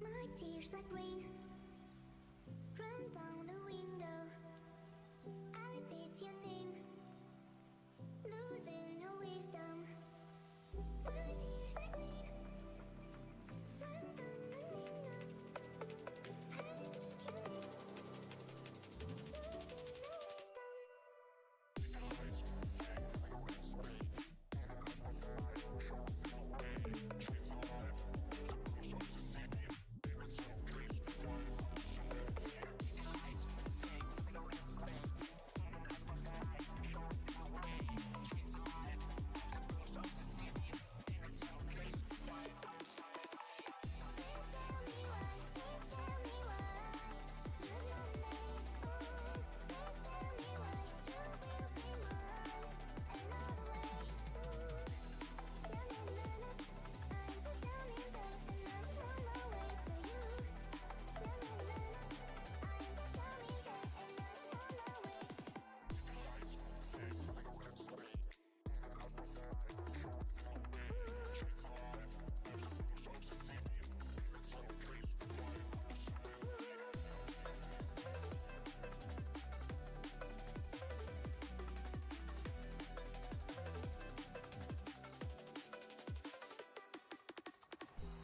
My tears like rain run down the window. I repeat your name, losing no wisdom. My tears like rain run down the window. I repeat your name, losing no wisdom.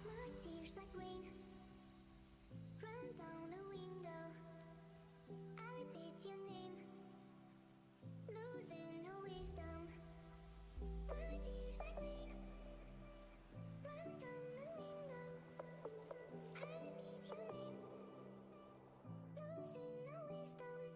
My tears like rain run down the window. I repeat your name, losing no wisdom. My tears like rain run down the window. I repeat your name, losing no wisdom.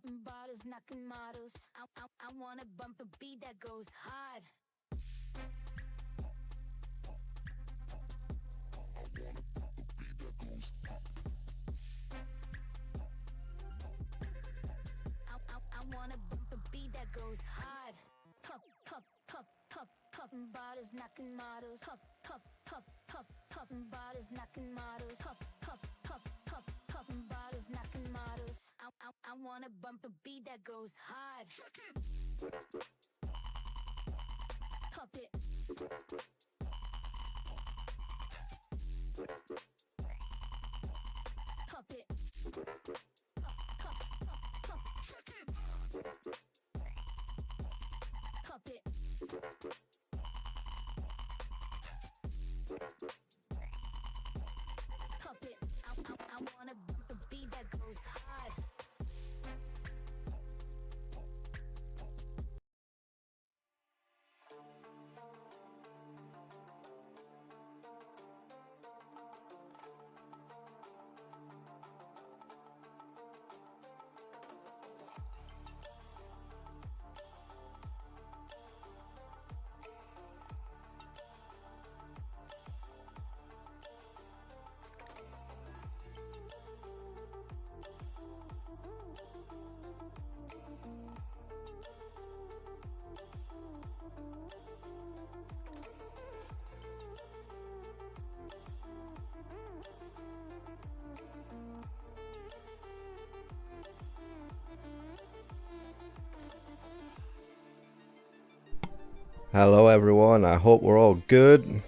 Bottles knocking models. I wanna bump a beat that goes hard. I wanna bump a beat that goes hard. Cup, bottles knocking models. Cup, bottles knocking models. Cup, bottles knocking models. I wanna bump a beat that goes hard. Cup it. Cup it. Cup it. Cup it. I wanna bump a beat that goes hard. Hello everyone, I hope we're all good.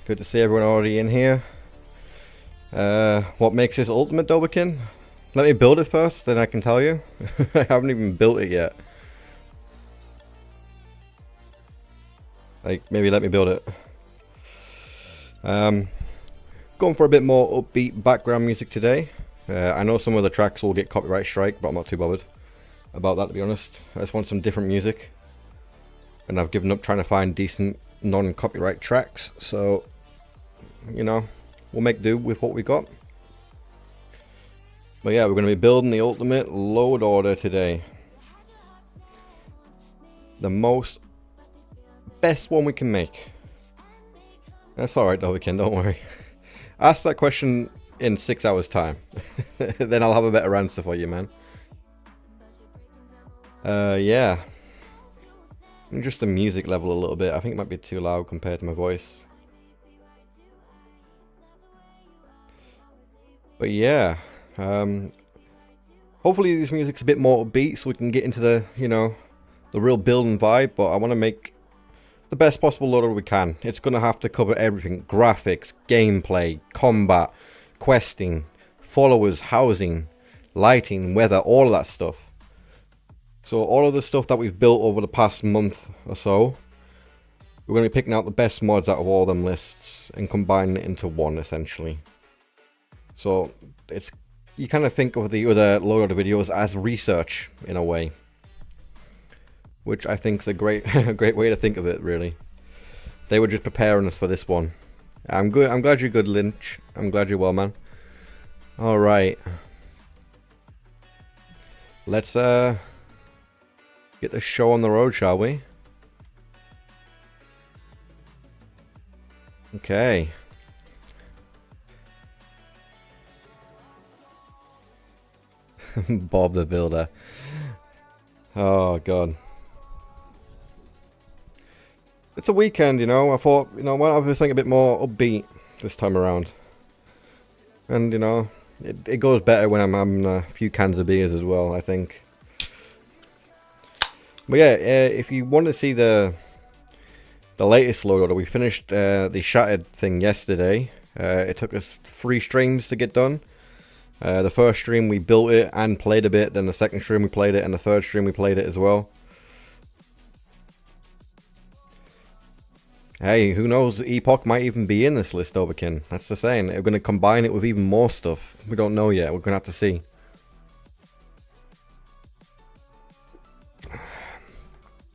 Good to see everyone already in here. What makes this ultimate Doberkin? Let me build it first, then I can tell you. I haven't even built it yet. Like, maybe let me build it. Going for a bit more upbeat background music today. I know some of the tracks will get copyright strike, but I'm not too bothered about that, to be honest. I just want some different music. And I've given up trying to find decent non-copyright tracks, so you know, we'll make do with what we got. But yeah, we're going to be building the ultimate load order today. The best one we can make. That's alright though, Ken, don't worry. Ask that question in 6 hours time. Then I'll have a better answer for you, man. Yeah. Just the music level a little bit. I think it might be too loud compared to my voice. But yeah, hopefully this music's a bit more upbeat so we can get into the, you know, the real building vibe. But I want to make the best possible loader we can. It's going to have to cover everything: graphics, gameplay, combat, questing, followers, housing, lighting, weather, all of that stuff. So all of the stuff that we've built over the past month or so, we're going to be picking out the best mods out of all them lists and combining it into one, essentially. So it's, you kind of think of the other loader videos as research in a way, which I think is a great great way to think of it, really. They were just preparing us for this one. I'm good. I'm glad you're good, Lynch. I'm glad you're well, man. All right, let's get the show on the road, shall we? Okay. Bob the Builder. Oh god. It's a weekend, you know. I thought, you know, well, I was thinking a bit more upbeat this time around. And, you know, it goes better when I'm having a few cans of beers as well, I think. But yeah, if you want to see the latest logo, we finished the Shattered thing yesterday. It took us 3 streams to get done. The first stream we built it and played a bit, then the second stream we played it, and the third stream we played it as well. Hey, who knows, Epoch might even be in this list, Overkin. That's the saying. We're going to combine it with even more stuff. We don't know yet, we're going to have to see.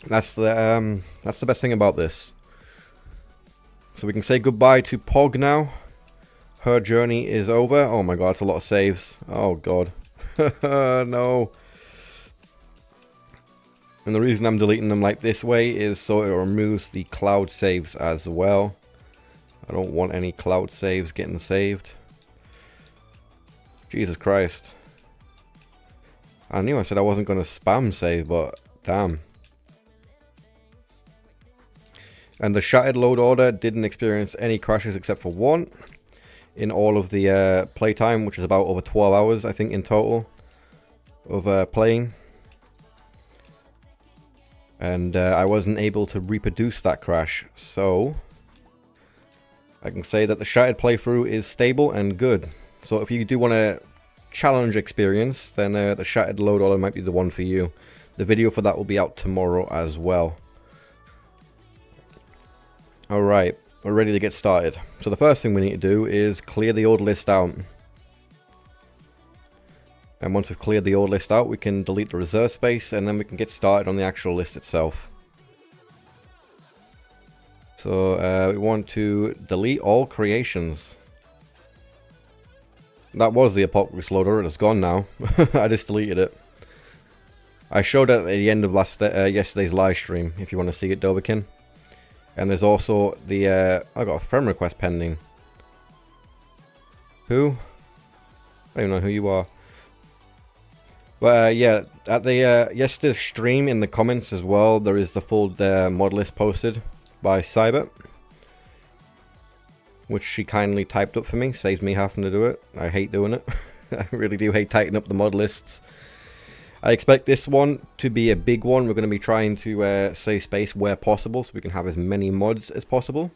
That's the best thing about this. So we can say goodbye to Pog now. Her journey is over. Oh my god, it's a lot of saves. Oh god. No. And the reason I'm deleting them like this way is so it removes the cloud saves as well. I don't want any cloud saves getting saved. Jesus Christ. I knew I said I wasn't going to spam save, but damn. And the shattered load order didn't experience any crashes except for one in all of the playtime, which is about over 12 hours, I think, in total of playing. And I wasn't able to reproduce that crash, so I can say that the shattered playthrough is stable and good. So if you do want a challenge experience, then the shattered load order might be the one for you. The video for that will be out tomorrow as well. Alright, we're ready to get started. So the first thing we need to do is clear the old list out. And once we've cleared the old list out, we can delete the reserve space, and then we can get started on the actual list itself. So we want to delete all creations. That was the Apocalypse loader, it's gone now. I just deleted it. I showed it at the end of yesterday's live stream, if you want to see it, Doberkin. And there's also the, I got a friend request pending. Who? I don't even know who you are. But yeah, at the yesterday's stream in the comments as well, there is the full mod list posted by Cyber, which she kindly typed up for me. Saves me having to do it. I hate doing it. I really do hate typing up the mod lists. I expect this one to be a big one. We're going to be trying to save space where possible, so we can have as many mods as possible.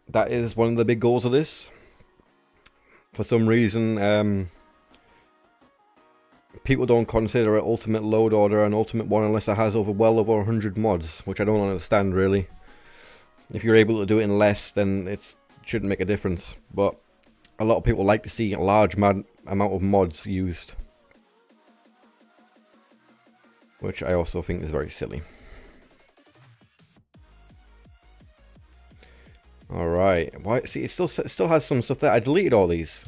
That is one of the big goals of this. For some reason, people don't consider an ultimate load order an ultimate one unless it has well over 100 mods, which I don't understand really. If you're able to do it in less, then it shouldn't make a difference. But a lot of people like to see a large amount of mods used, which I also think is very silly. Alright, why? See, it still has some stuff there. I deleted all these.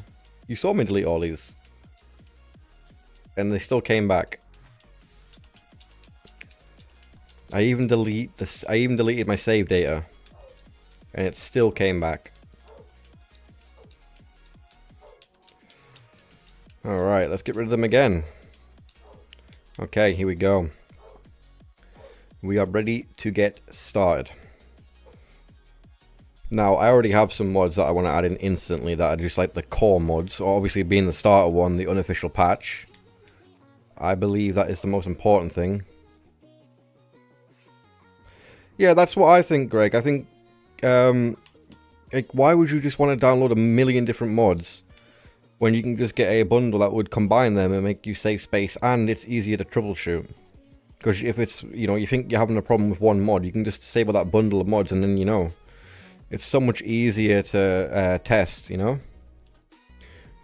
You saw me delete all these. And they still came back. I even deleted my save data. And it still came back. Alright, let's get rid of them again. Okay, here we go. We are ready to get started. Now, I already have some mods that I want to add in instantly that are just like the core mods. Or obviously being the starter one, the unofficial patch. I believe that is the most important thing. Yeah, that's what I think, Greg. I think, like, why would you just want to download a million different mods when you can just get a bundle that would combine them and make you save space, and it's easier to troubleshoot? Because if it's, you know, you think you're having a problem with one mod, you can just disable that bundle of mods and then, you know, it's so much easier to test, you know?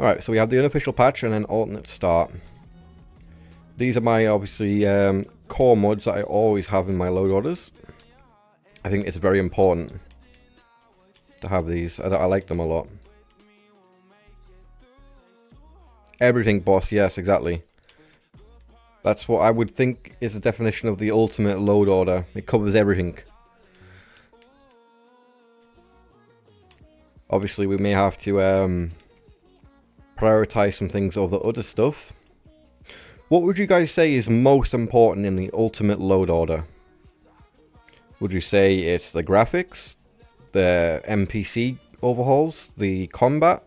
Alright, so we have the unofficial patch and then alternate start. These are my, obviously, core mods that I always have in my load orders. I think it's very important to have these. I like them a lot. Everything boss, yes, exactly. That's what I would think is the definition of the ultimate load order. It covers everything. Obviously, we may have to prioritize some things over the other stuff. What would you guys say is most important in the ultimate load order? Would you say it's the graphics, the NPC overhauls, the combat,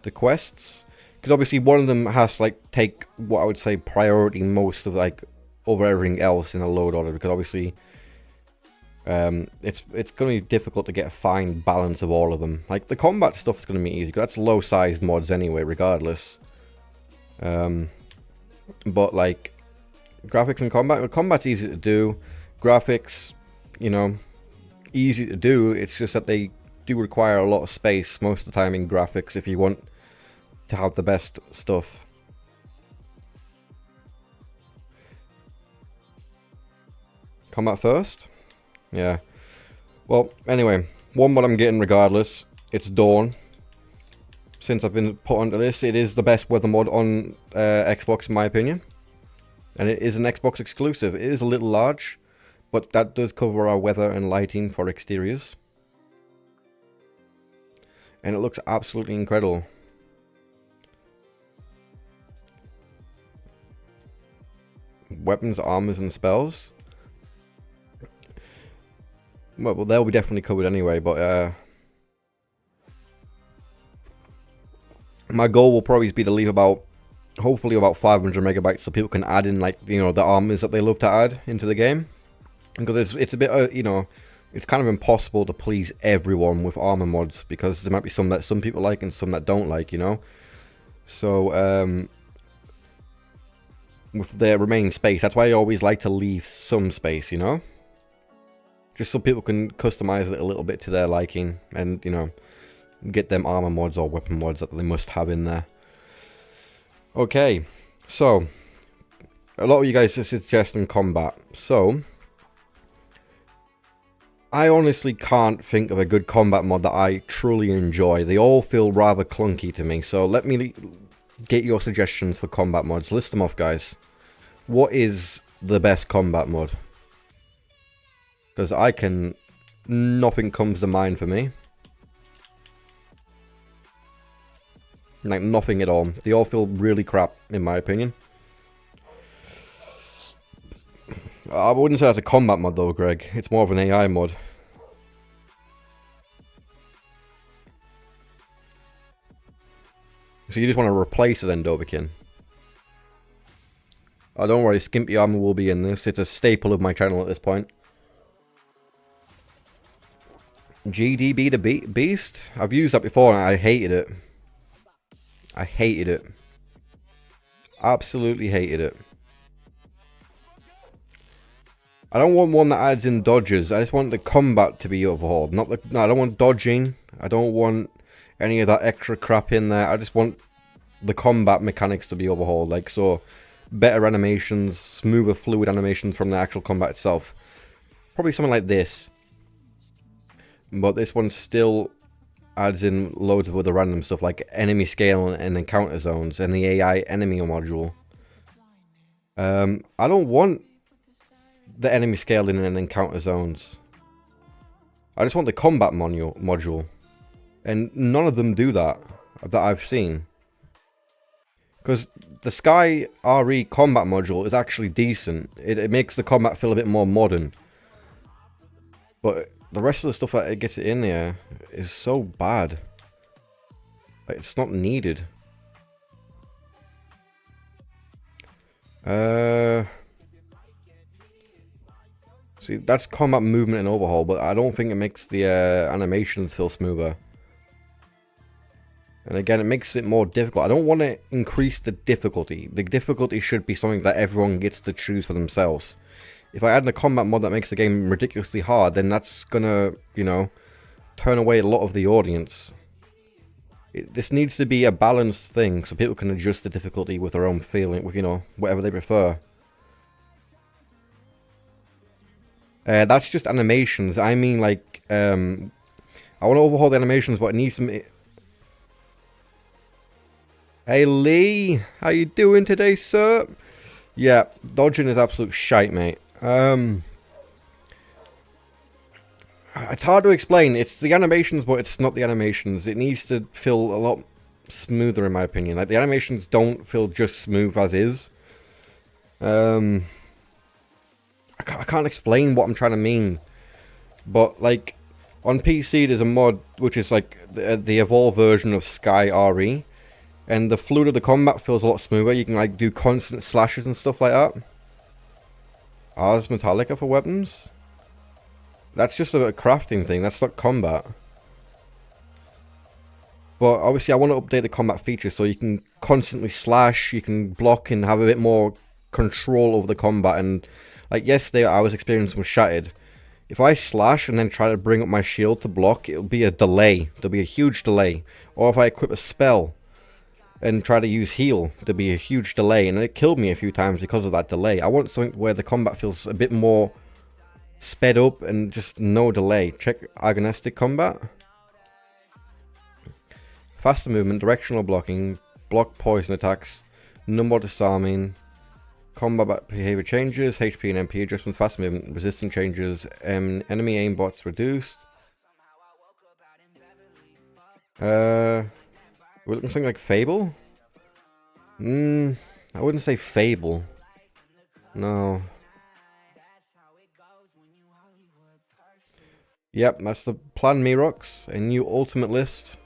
the quests? Because obviously one of them has to like take what I would say priority most of like over everything else in a load order, because obviously it's going to be difficult to get a fine balance of all of them. Like the combat stuff is going to be easy, because that's low sized mods anyway regardless. But like graphics and combat's easy to do. Graphics, you know, easy to do. It's just that they do require a lot of space most of the time in graphics if you want to have the best stuff. Combat first? Yeah. Well, anyway, one what I'm getting regardless. It's Dawn. since I've been put onto this. It is the best weather mod on Xbox in my opinion. And it is an Xbox exclusive. It is a little large, but that does cover our weather and lighting for exteriors. And it looks absolutely incredible. Weapons, armors, and spells. Well, they'll be definitely covered anyway, but my goal will probably be to leave about, hopefully about 500 megabytes so people can add in, like, you know, the armors that they love to add into the game. Because it's a bit, you know, it's kind of impossible to please everyone with armor mods, because there might be some that some people like and some that don't like, you know. So, with the remaining space, that's why I always like to leave some space, you know. Just so people can customize it a little bit to their liking and, you know, get them armor mods or weapon mods that they must have in there. Okay, so a lot of you guys are suggesting combat. So I honestly can't think of a good combat mod that I truly enjoy. They all feel rather clunky to me. So let me get your suggestions for combat mods. List them off, guys. What is the best combat mod? Because nothing comes to mind for me. Like, nothing at all. They all feel really crap, in my opinion. I wouldn't say that's a combat mod, though, Greg. It's more of an AI mod. So you just want to replace it then, Doberkin? Oh, don't worry. Skimpy armor will be in this. It's a staple of my channel at this point. GDB the Beast? I've used that before and I hated it. I hated it. Absolutely hated it. I don't want one that adds in dodges. I just want the combat to be overhauled. No, I don't want dodging. I don't want any of that extra crap in there. I just want the combat mechanics to be overhauled. Like, so, better animations, smoother fluid animations from the actual combat itself. Probably something like this. But this one still adds in loads of other random stuff like enemy scale and encounter zones and the AI enemy module. I don't want the enemy scaling and encounter zones. I just want the combat module. And none of them do that I've seen. Because the Sky RE combat module is actually decent. It makes the combat feel a bit more modern. But the rest of the stuff that it gets it in there is so bad. Like, it's not needed. See, that's combat movement and overhaul, but I don't think it makes the animations feel smoother. And again, it makes it more difficult. I don't want to increase the difficulty. The difficulty should be something that everyone gets to choose for themselves. If I add in a combat mod that makes the game ridiculously hard, then that's gonna, you know, turn away a lot of the audience. This needs to be a balanced thing, so people can adjust the difficulty with their own feeling, with, you know, whatever they prefer. That's just animations. I mean, like, I want to overhaul the animations, but it needs some... Hey, Lee! How you doing today, sir? Yeah, dodging is absolute shite, mate. It's hard to explain. It's the animations, but it's not the animations. It needs to feel a lot smoother, in my opinion. Like, the animations don't feel just smooth as is. I can't explain what I'm trying to mean. But, like, on PC, there's a mod which is, like, the evolved version of Sky RE. And the fluid of the combat feels a lot smoother. You can, like, do constant slashes and stuff like that. Ars Metallica for weapons? That's just a crafting thing. That's not combat. But obviously I want to update the combat features so you can constantly slash, you can block and have a bit more control over the combat. And like yesterday I was experiencing with Shattered. If I slash and then try to bring up my shield to block, it'll be a delay. There'll be a huge delay. Or if I equip a spell and try to use heal, there'll be a huge delay. And it killed me a few times because of that delay. I want something where the combat feels a bit more sped up and just no delay. Check agonistic combat. faster movement, directional blocking, block poison attacks, number disarming, combat behavior changes, HP and MP adjustments, faster movement, resistance changes, enemy aimbots reduced. We're looking something like Fable? I wouldn't say Fable. No. Yep, that's the plan, Mirox. A new ultimate list.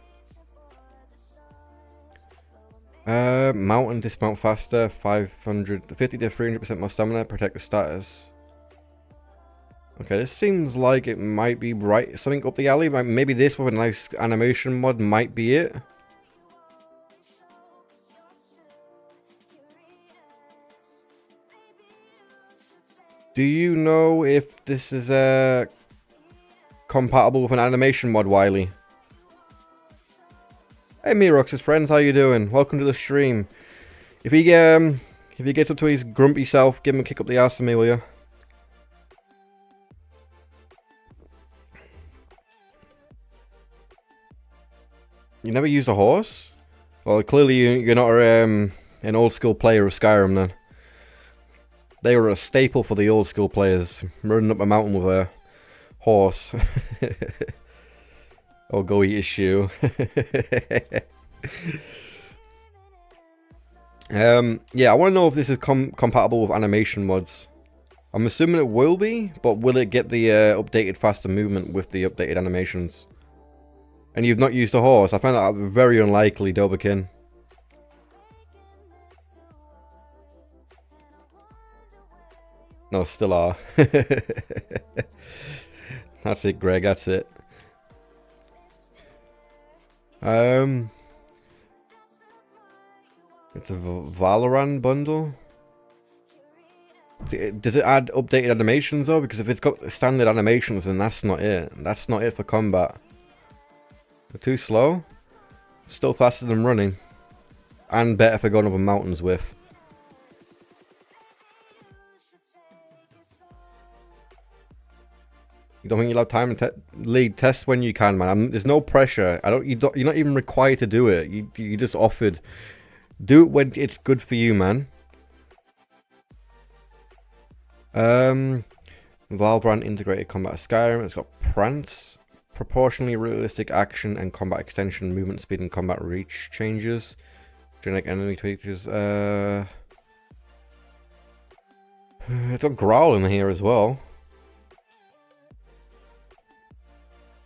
Mount and dismount faster. 50 to 300% more stamina. Protect the status. Okay, this seems like it might be right. Something up the alley. Maybe this with a nice animation mod might be it. Do you know if this is compatible with an animation mod, Wiley? Hey Mirox's friends, how you doing? Welcome to the stream. If he gets up to his grumpy self, give him a kick up the ass to me, will you? You never used a horse? Well, clearly you're not an old school player of Skyrim then. They were a staple for the old school players, running up a mountain with a horse. Oh, go eat a shoe. Yeah, I want to know if this is compatible with animation mods. I'm assuming it will be, but will it get the updated faster movement with the updated animations? And you've not used a horse? I find that very unlikely, Doberkin. No, still are. That's it, Greg, that's it. It's a Valorant bundle. Does it add updated animations though? Because if it's got standard animations, then that's not it. That's not it for combat. They're too slow. Still faster than running. And better for going over mountains with. You don't think you'll have time to lead tests when you can, man? There's no pressure. You're not even required to do it. You just offered. Do it when it's good for you, man. Valorant integrated combat Skyrim. It's got prance, proportionally realistic action and combat extension, movement speed and combat reach changes. Generic enemy features. It's got growl in here as well.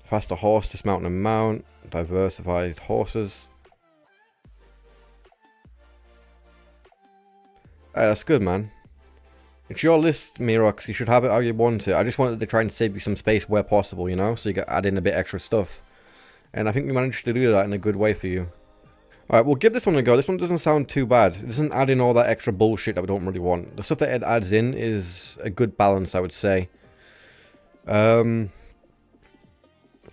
Faster horse, dismount and mount, diversified horses. That's good, man. It's your list, Mirox. You should have it how you want it. I just wanted to try and save you some space where possible, you know? So you can add in a bit extra stuff. And I think we managed to do that in a good way for you. Alright, we'll give this one a go. This one doesn't sound too bad. It doesn't add in all that extra bullshit that we don't really want. The stuff that it adds in is a good balance, I would say.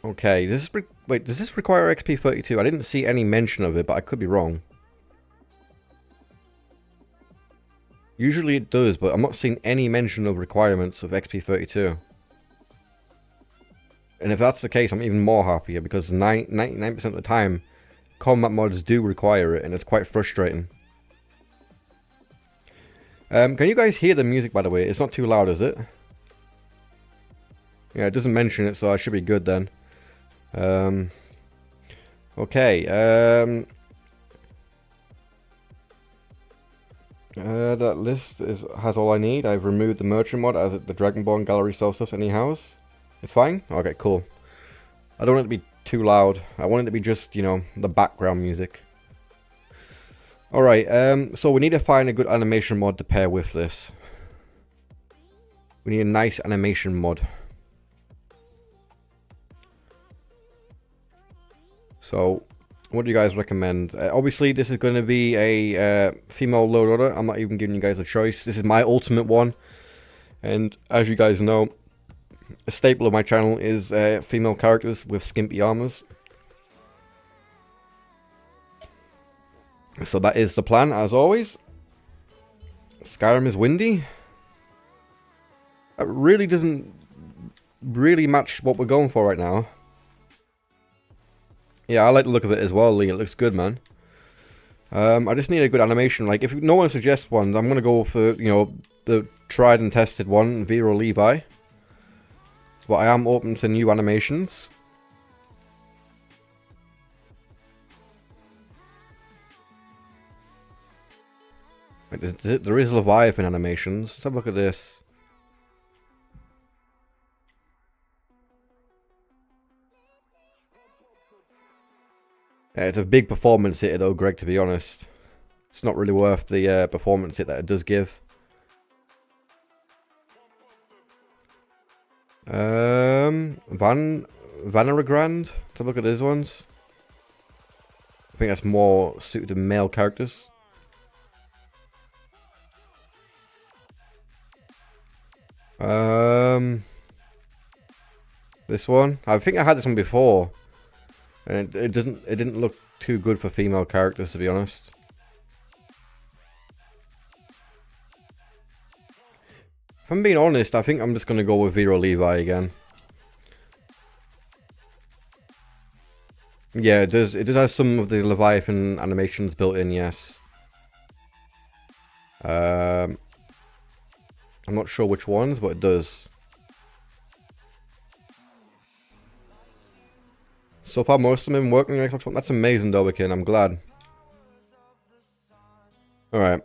Okay, wait, does this require XP 32? I didn't see any mention of it, but I could be wrong. Usually it does, but I'm not seeing any mention of requirements of XP 32. And if that's the case, I'm even more happier, because 99% of the time, combat mods do require it, and it's quite frustrating. Can you guys hear the music, by the way? It's not too loud, is it? Yeah, it doesn't mention it, so I should be good then. Okay, that list has all I need. I've removed the merchant mod as the Dragonborn gallery sells stuff anyhow. It's fine? Okay, cool. I don't want it to be too loud. I want it to be just, you know, the background music. Alright, so we need to find a good animation mod to pair with this. We need a nice animation mod. So, what do you guys recommend? Obviously, this is going to be a female load order. I'm not even giving you guys a choice. This is my ultimate one. And as you guys know, a staple of my channel is female characters with skimpy armors. So that is the plan, as always. Skyrim is windy. That really doesn't really match what we're going for right now. Yeah, I like the look of it as well, Lee. It looks good, man. I just need a good animation. Like, if no one suggests one, I'm gonna go for, you know, the tried and tested one, Vero Levi. But I am open to new animations. There is Leviathan animations. Let's have a look at this. Yeah, it's a big performance hit though, Greg, to be honest. It's not really worth the performance hit that it does give. Vanaragrand. Let's have a look at these ones. I think that's more suited to male characters. This one. I think I had this one before. And it didn't look too good for female characters, to be honest. If I'm being honest, I think I'm just gonna go with Vero Levi again. Yeah, it does have some of the Leviathan animations built in, yes. I'm not sure which ones, but it does. So far, most of them working on Xbox One. That's amazing, Doberkin. I'm glad. Alright.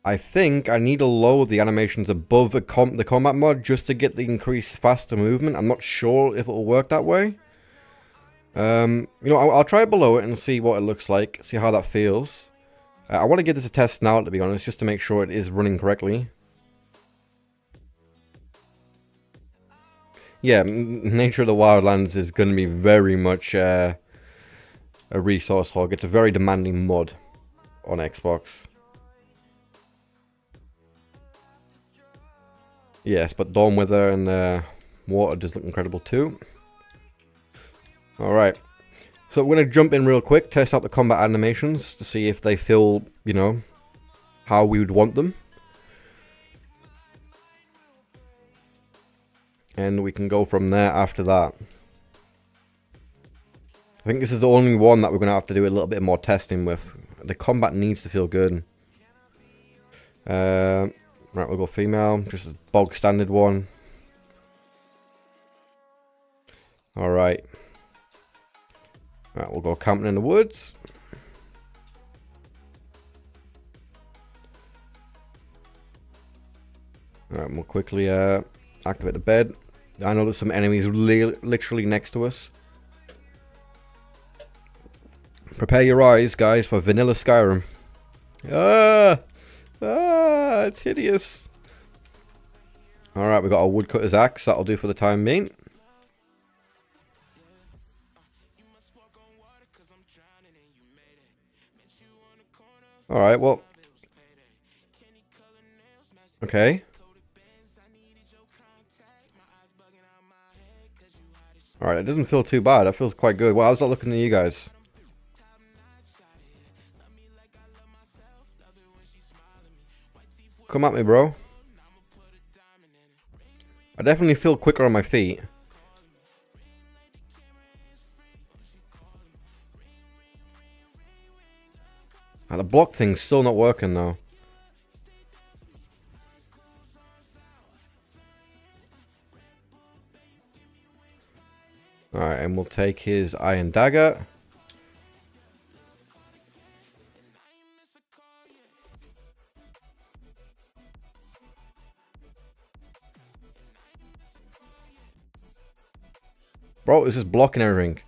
I think I need to lower the animations above the combat mod just to get the increased faster movement. I'm not sure if it'll work that way. You know, I'll try it below it and see what it looks like. See how that feels. I want to give this a test now, to be honest, just to make sure it is running correctly. Yeah, Nature of the Wildlands is going to be very much a resource hog. It's a very demanding mod on Xbox. Yes, but Dawn Weather and Water does look incredible too. Alright. So we're going to jump in real quick, test out the combat animations to see if they feel, you know, how we would want them. And we can go from there after that. I think this is the only one that we're going to have to do a little bit more testing with. The combat needs to feel good. Right, we'll go female. Just a bog standard one. Alright. Right, we'll go camping in the woods. Alright, we'll quickly activate the bed. I know there's some enemies literally next to us. Prepare your eyes, guys, for vanilla Skyrim. It's hideous. Alright, we got a woodcutter's axe. That'll do for the time being. Alright, well. Okay. Alright, it doesn't feel too bad. That feels quite good. Well, how's that looking to you guys? Come at me, bro. I definitely feel quicker on my feet. The block thing's still not working though. Alright, and we'll take his iron dagger. Bro, this is blocking everything.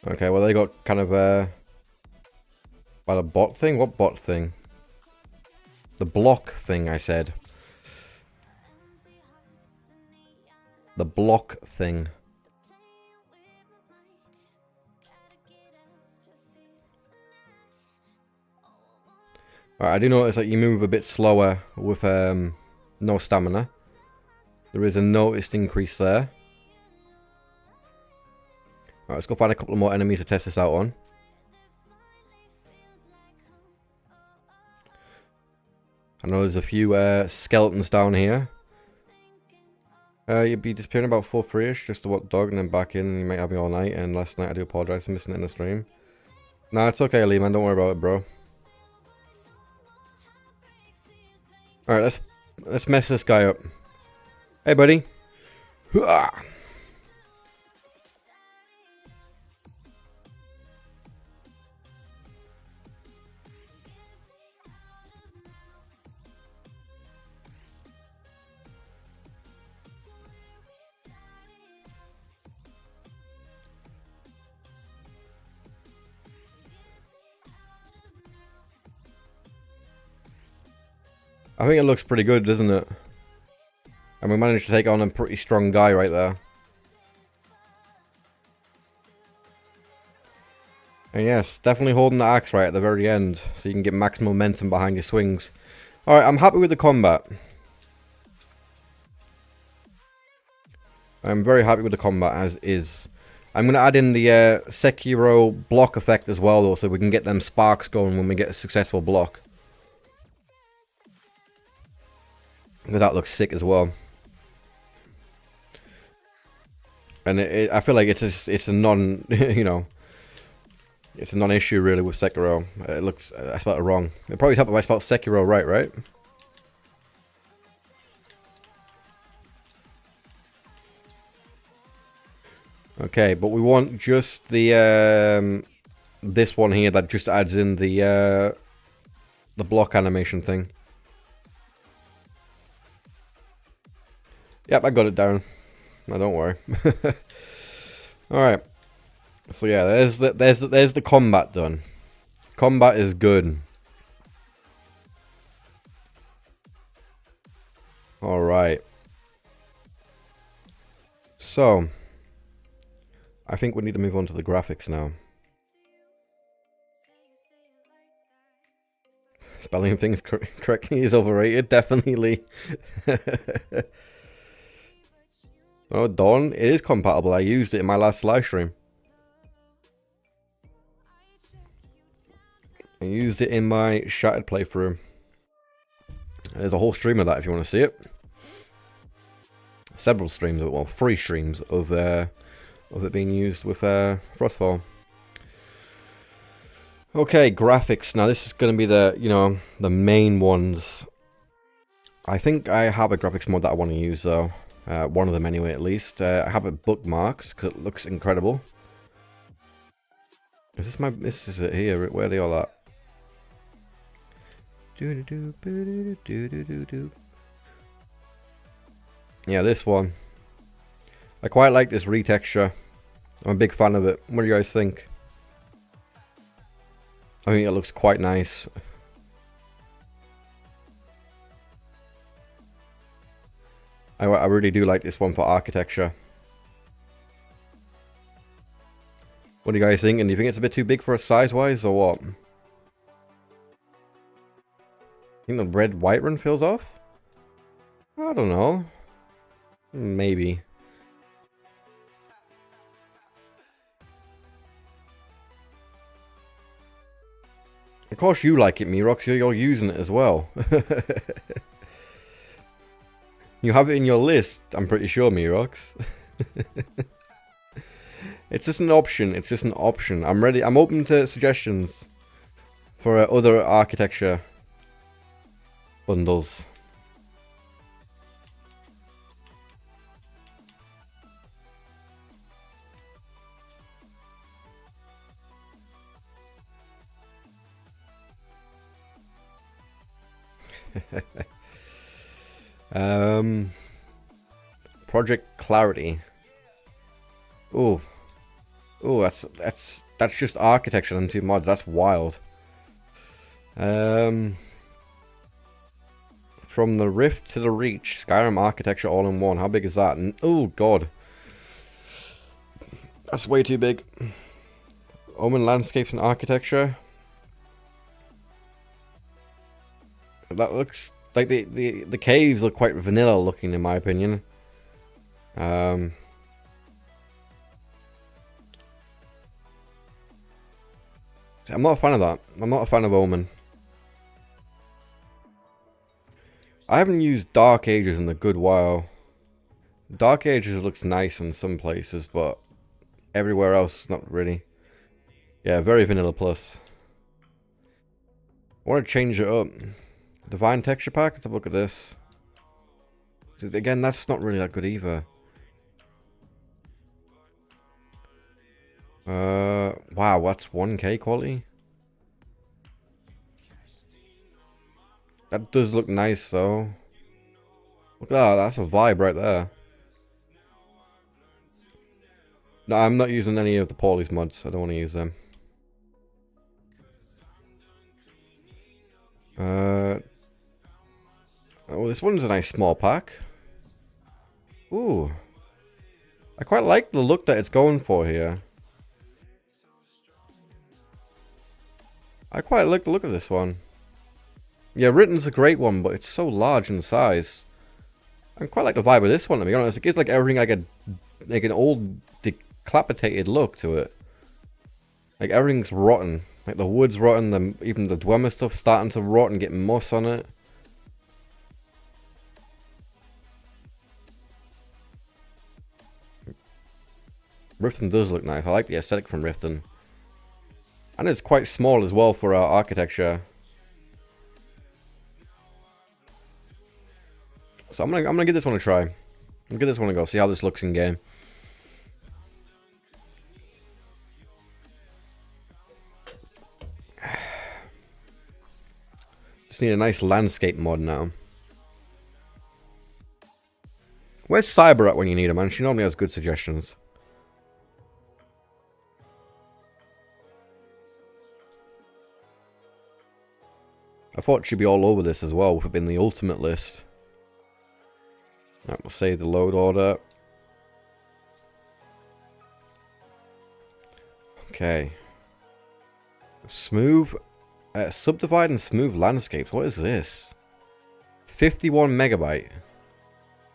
Okay, well they got kind of by the bot thing? What bot thing? The block thing, I said. The block thing. Alright, I do notice that you move a bit slower with no stamina. There is a noticed increase there. Alright, let's go find a couple more enemies to test this out on. I know there's a few skeletons down here. You'd be disappearing about 4:30ish, just to walk the dog and then back in, and you might have me all night. And last night I do apologise for missing it in the stream. Nah, it's okay, Lee, man. Don't worry about it, bro. Alright, let's mess this guy up. Hey, buddy. Hooah! I think it looks pretty good, doesn't it? And we managed to take on a pretty strong guy right there. And yes, definitely holding the axe right at the very end, so you can get maximum momentum behind your swings. Alright, I'm happy with the combat. I'm very happy with the combat as is. I'm going to add in the Sekiro block effect as well, though, so we can get them sparks going when we get a successful block. That looks sick as well. And I feel like it's a non, you know, it's a non-issue really with Sekiro. It looks, I spelled it wrong. It probably helped if I spelled Sekiro right? Okay, but we want just the this one here that just adds in the block animation thing. Yep, I got it down. No, don't worry. Alright. So yeah, there's the combat done. Combat is good. Alright. So I think we need to move on to the graphics now. Spelling things correctly is overrated, definitely. Oh, Dawn, it is compatible. I used it in my last live stream. I used it in my Shattered playthrough. There's a whole stream of that if you want to see it. Several streams, well, 3 streams of it being used with Frostfall. Okay, graphics. Now this is going to be the, you know, the main ones. I think I have a graphics mod that I want to use though. One of them anyway, at least. I have it bookmarked because it looks incredible. Is this my? This is it here. Where are they all at? Yeah, this one. I quite like this retexture. I'm a big fan of it. What do you guys think? I think it looks quite nice. I really do like this one for architecture. What do you guys think? And do you think it's a bit too big for us size-wise, or what? Think the red-white run feels off? I don't know. Maybe. Of course you like it, Mirox. You're using it as well. You have it in your list, I'm pretty sure, Mirox. It's just an option. It's just an option. I'm ready. I'm open to suggestions for other architecture bundles. Project Clarity. Oh, that's just architecture and 2 mods. That's wild. From the Rift to the Reach, Skyrim architecture all in one. How big is that? Oh god, that's way too big. Omen landscapes and architecture. That looks like the caves look quite vanilla looking in my opinion. I'm not a fan of that. I'm not a fan of Omen. I haven't used Dark Ages in a good while. Dark Ages looks nice in some places, but everywhere else, not really. Yeah, very vanilla plus. I want to change it up. Divine Texture Pack, let's have a look at this. Again, that's not really that good either. Wow, that's 1K quality? That does look nice though. Look at that, that's a vibe right there. No, I'm not using any of the Paulies mods. I don't want to use them. Oh, this one's a nice small pack. Ooh. I quite like the look that it's going for here. I quite like the look of this one. Yeah, Written's a great one, but it's so large in size. I quite like the vibe of this one, to be honest. It gives like everything like an old decapitated look to it. Like everything's rotten. Like the wood's rotten, even the Dwemer stuff's starting to rot and get moss on it. Riften does look nice. I like the aesthetic from Riften. And it's quite small as well for our architecture. So I'm gonna give this one a try. I'm gonna give this one a go, see how this looks in game. Just need a nice landscape mod now. Where's Cyber at when you need her, man? She normally has good suggestions. I thought she'd be all over this as well, with it being the ultimate list. Right, we'll save the load order. Okay. Smooth. Subdivide and smooth landscapes. What is this? 51 megabyte.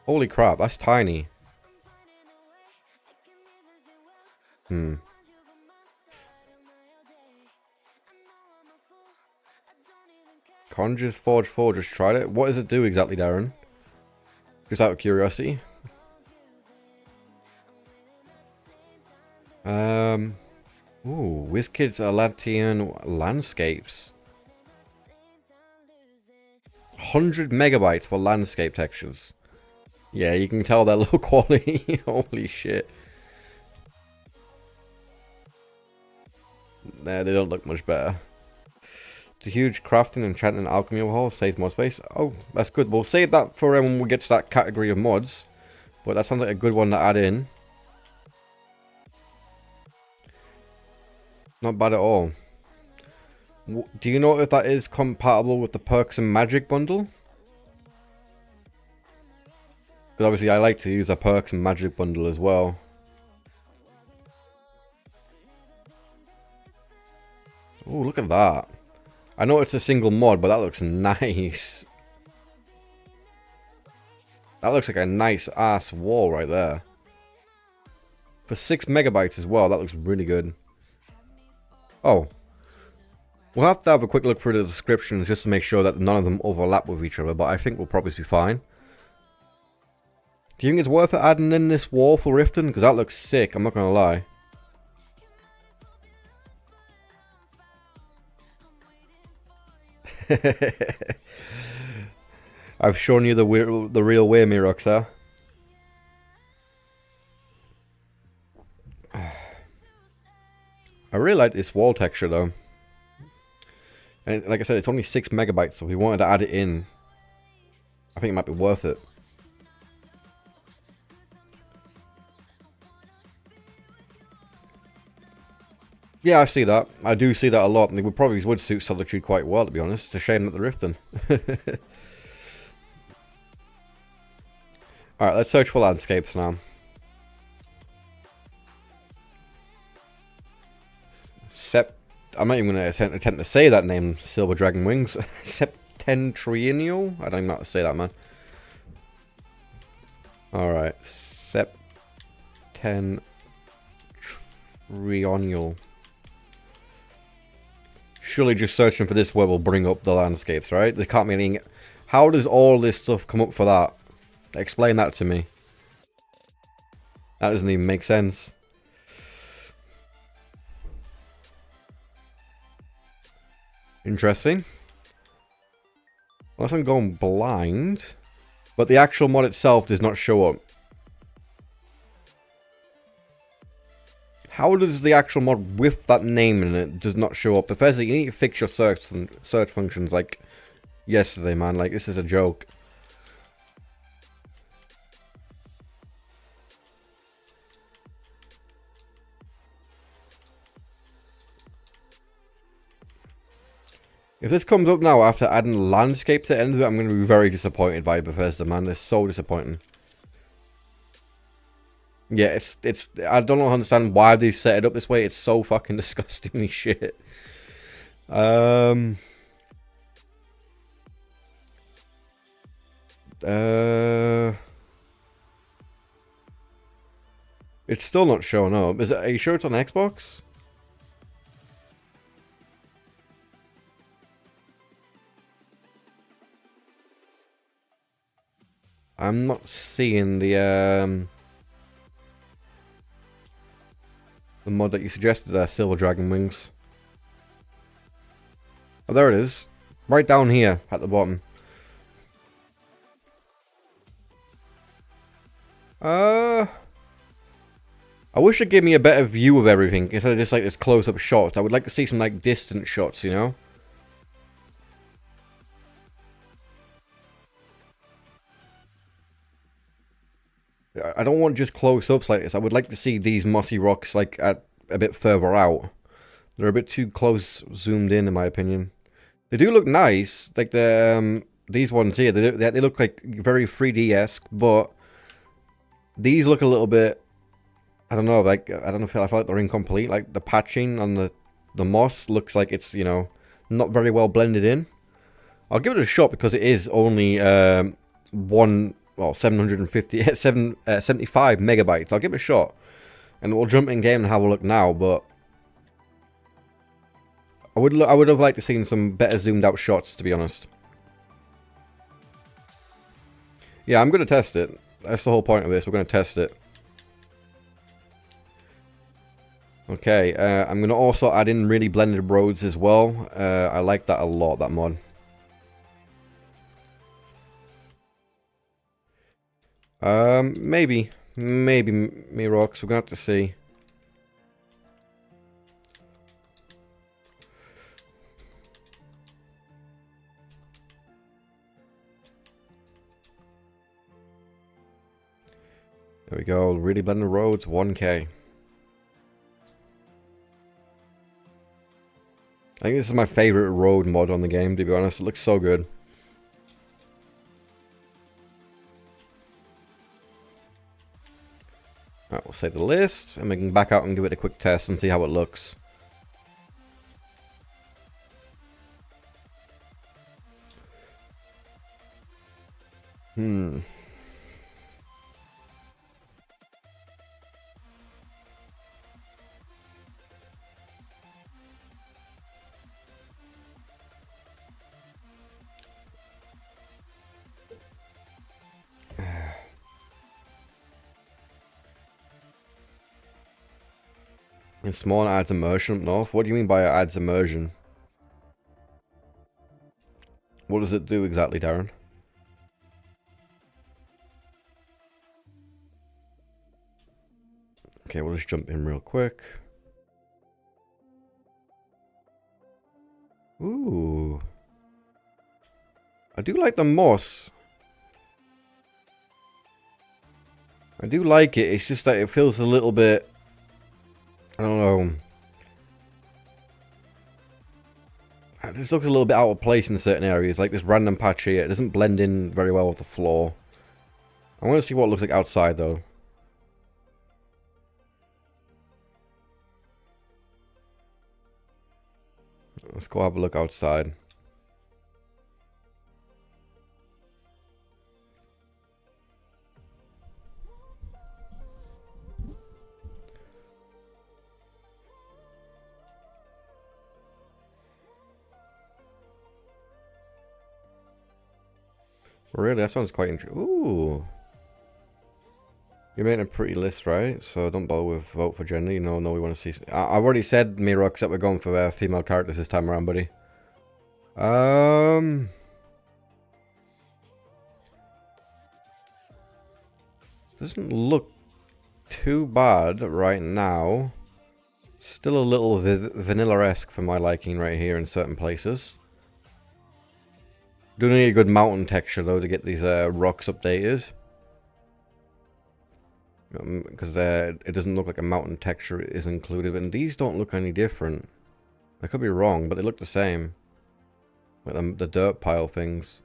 Holy crap, that's tiny. Conjures Forge 4, just tried it. What does it do exactly, Darren? Just out of curiosity. Ooh, WizKids Atlantean landscapes. 100 megabytes for landscape textures. Yeah, you can tell they're low quality. Holy shit. Nah, they don't look much better. The huge crafting, enchanting, alchemy overhaul saves mod space. Oh, that's good. We'll save that for when we get to that category of mods. But that sounds like a good one to add in. Not bad at all. Do you know if that is compatible with the perks and magic bundle? Because obviously I like to use a perks and magic bundle as well. Oh, look at that. I know it's a single mod, but that looks nice. That looks like a nice ass wall right there. For 6 megabytes as well, that looks really good. Oh. We'll have to have a quick look through the descriptions just to make sure that none of them overlap with each other, but I think we'll probably be fine. Do you think it's worth it adding in this wall for Riften? Because that looks sick, I'm not going to lie. I've shown you the real way, Mirox, huh? I really like this wall texture though. And like I said, it's only 6 megabytes, so if we wanted to add it in, I think it might be worth it. Yeah, I see that. I do see that a lot, and it would suit Solitude quite well, to be honest. It's a shame that they're Riften. Alright, let's search for landscapes now. I'm not even going to attempt to say that name, Silver Dragon Wings. Septentrional? I don't even know how to say that, man. Alright, Septentrional. Surely just searching for this web will bring up the landscapes, right? There can't be any... How does all this stuff come up for that? Explain that to me. That doesn't even make sense. Interesting. Unless I'm going blind. But the actual mod itself does not show up. How does the actual mod with that name in it does not show up? Bethesda, you need to fix your search functions like yesterday, man. Like, this is a joke. If this comes up now after adding landscape to the end of it, I'm going to be very disappointed by Bethesda, man. They're so disappointing. Yeah, it's. I don't understand why they've set it up this way. It's so fucking disgustingly shit. It's still not showing up. Are you sure it's on Xbox? I'm not seeing the mod that you suggested there, Silver Dragon Wings. Oh, there it is. Right down here at the bottom. I wish it gave me a better view of everything instead of just like this close-up shots. I would like to see some like distant shots, you know? I don't want just close-ups like this. I would like to see these mossy rocks like at a bit further out. They're a bit too close zoomed in my opinion. They do look nice, like the these ones here. They look like very 3D-esque, but these look a little bit. I don't know, like I don't know. I feel like they're incomplete. Like the patching on the moss looks like it's, you know, not very well blended in. I'll give it a shot because it is only 75 megabytes. I'll give it a shot, and we'll jump in game and have a look now. But I would have liked to seen some better zoomed out shots, to be honest. Yeah, I'm gonna test it. That's the whole point of this. We're gonna test it. Okay, I'm gonna also add in really blended roads as well. I like that a lot, that mod. Maybe me rocks. We're gonna have to see. There we go. Really blended roads, 1K. I think this is my favorite road mod on the game, to be honest. It looks so good. Alright, we'll save the list, and we can back out and give it a quick test and see how it looks. And small adds immersion up north. What do you mean by it adds immersion? What does it do exactly, Darren? Okay, we'll just jump in real quick. Ooh. I do like the moss. I do like it. It's just that it feels a little bit... I don't know. This looks a little bit out of place in certain areas. Like this random patch here. It doesn't blend in very well with the floor. I want to see what it looks like outside though. Let's go have a look outside. Really, that sounds quite interesting. Ooh. You're making a pretty list, right? So don't bother with vote for gender. You know, no, we want to see... I've already said, Mirox, that we're going for female characters this time around, buddy. Doesn't look too bad right now. Still a little vanilla-esque for my liking right here in certain places. Do need a good mountain texture though to get these rocks updated. Because it doesn't look like a mountain texture is included, and these don't look any different. I could be wrong, but they look the same. Like the dirt pile things.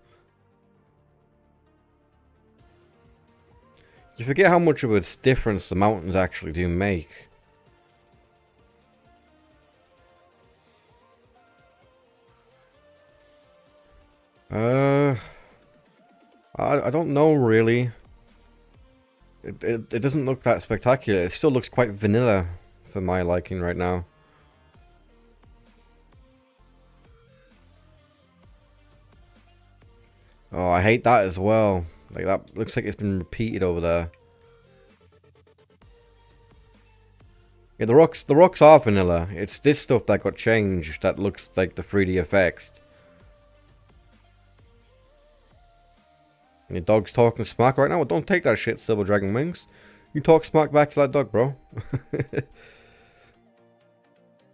You forget how much of a difference the mountains actually do make. I don't know really. It doesn't look that spectacular. It still looks quite vanilla for my liking right now. Oh, I hate that as well. Like, that looks like it's been repeated over there. Yeah, the rocks are vanilla. It's this stuff that got changed that looks like the 3D effects. Your dog's talking smack right now? Well, don't take that shit, Silver Dragon Wings. You talk smack back to that dog, bro.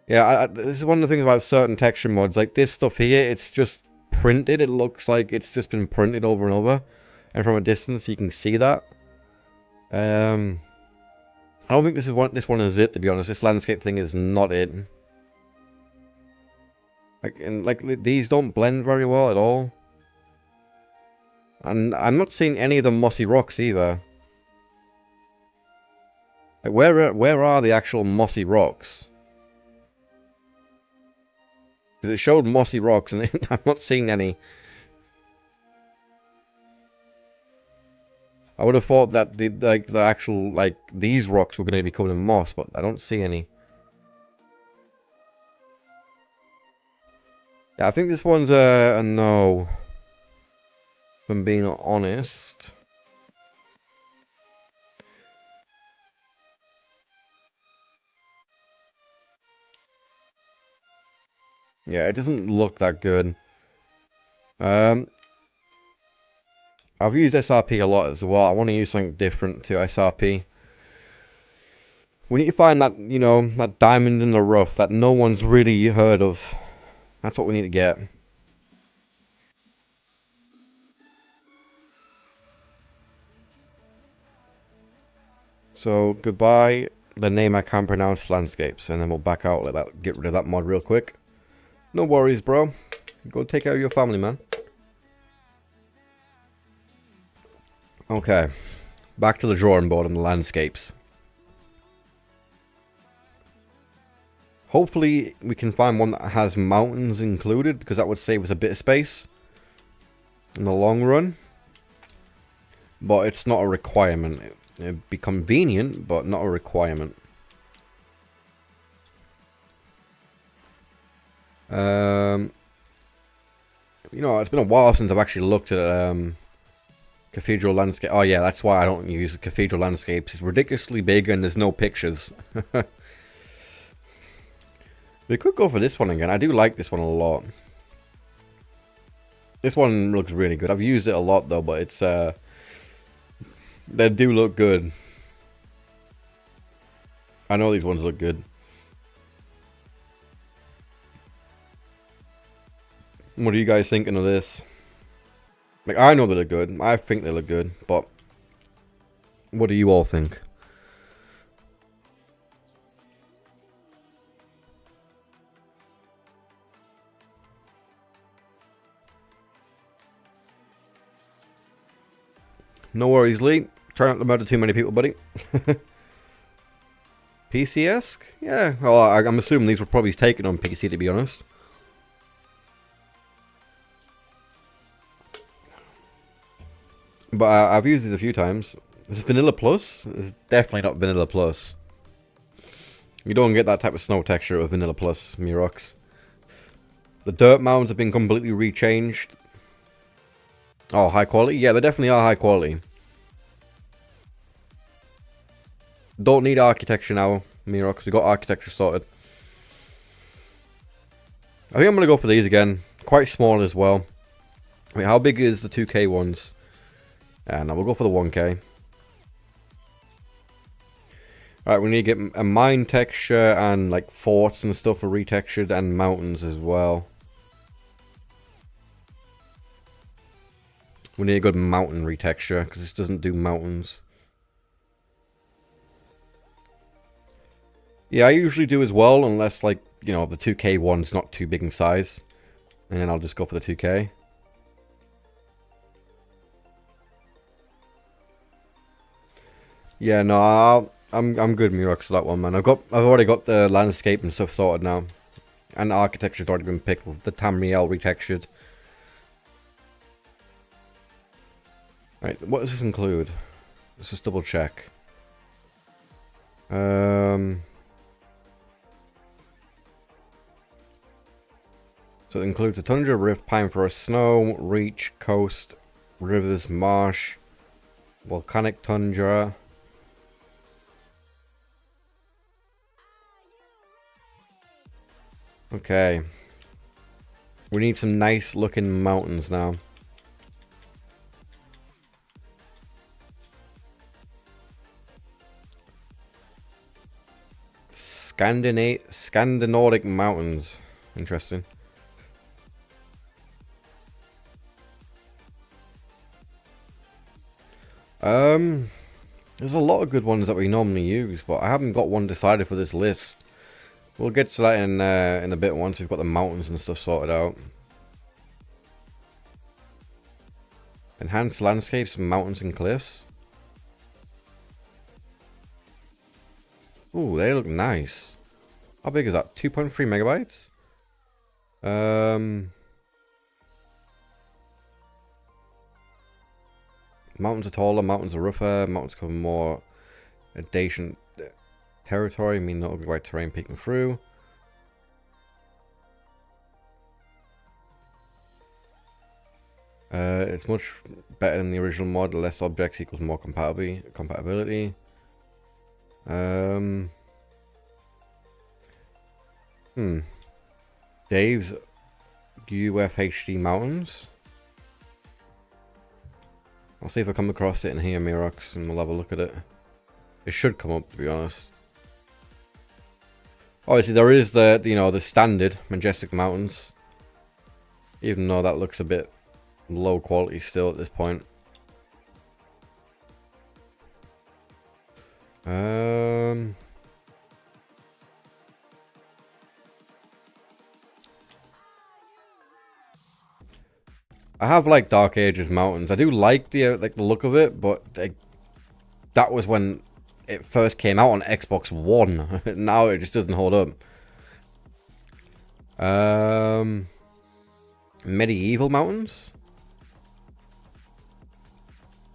Yeah, this is one of the things about certain texture mods. Like this stuff here, it's just printed. It looks like it's just been printed over and over. And from a distance, you can see that. I don't think this one is it, to be honest. This landscape thing is not it. Like these don't blend very well at all. And I'm not seeing any of the mossy rocks either. Like where are the actual mossy rocks? Because it showed mossy rocks and I'm not seeing any. I would have thought that the actual like these rocks were going to be covered in moss, but I don't see any. Yeah, I think this one's a no. If I'm being honest. Yeah, it doesn't look that good. I've used SRP a lot as well. I want to use something different to SRP. We need to find that, you know, that diamond in the rough that no one's really heard of. That's what we need to get. So, goodbye, the name I can't pronounce landscapes, and then we'll back out like that, get rid of that mod real quick. No worries, bro. Go take care of your family, man. Okay, back to the drawing board and the landscapes. Hopefully, we can find one that has mountains included, because that would save us a bit of space in the long run. But it's not a requirement. It'd be convenient, but not a requirement. You know, it's been a while since I've actually looked at cathedral landscape. Oh yeah, that's why I don't use cathedral landscapes. It's ridiculously big and there's no pictures. We could go for this one again. I do like this one a lot. This one looks really good. I've used it a lot though, but it's they do look good. I know these ones look good. What are you guys thinking of this? Like, I know they look good. I think they look good, but what do you all think? No worries, Lee. Try not to murder too many people, buddy. PC-esque? Yeah. Well, I'm assuming these were probably taken on PC, to be honest. But I've used these a few times. Is it Vanilla Plus? It's definitely not Vanilla Plus. You don't get that type of snow texture with Vanilla Plus, Mirox. The dirt mounds have been completely rechanged. Oh, high quality? Yeah, they definitely are high quality. Don't need architecture now, Miro, because we got architecture sorted. I think I'm going to go for these again. Quite small as well. Wait, how big is the 2K ones? Yeah, no, we'll go for the 1K. Alright, we need to get a mine texture and like forts and stuff are retextured and mountains as well. We need a good mountain retexture because this doesn't do mountains. Yeah, I usually do as well unless like, you know, the 2K one's not too big in size. And then I'll just go for the 2K. Yeah, no, I'm good, Murox, for that one, man. I've already got the landscape and stuff sorted now, and the architecture's already been picked with the Tamriel retextured. Right, what does this include? Let's just double check. So it includes a tundra, rift, pine forest, snow, reach, coast, rivers, marsh, volcanic tundra. Okay. We need some nice looking mountains now. Scandinavic mountains. Interesting. There's a lot of good ones that we normally use, but I haven't got one decided for this list. We'll get to that in a bit once we've got the mountains and stuff sorted out. Enhanced landscapes, mountains and cliffs. Ooh, they look nice. How big is that? 2.3 megabytes? Mountains are taller, mountains are rougher, mountains cover more adjacent territory, mean not ugly white terrain peeking through. It's much better than the original mod. Less objects equals more compatibility. Dave's UFHD Mountains. I'll see if I come across it in here, Mirox, and we'll have a look at it. It should come up, to be honest. Obviously, there is the, you know, the standard Majestic Mountains. Even though that looks a bit low quality still at this point. I have like Dark Ages Mountains. I do like the look of it, but that was when it first came out on Xbox One. Now it just doesn't hold up. Medieval Mountains?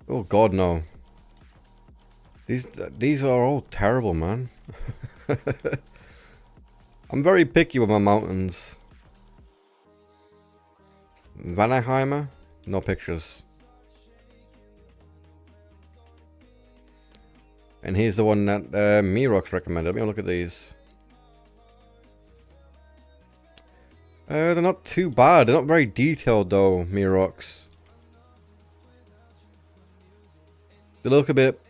Oh god, no. These are all terrible, man. I'm very picky with my mountains. Vanaheimer? No pictures. And here's the one that Mirox recommended. Let me look at these. They're not too bad. They're not very detailed though, Mirox. They look a bit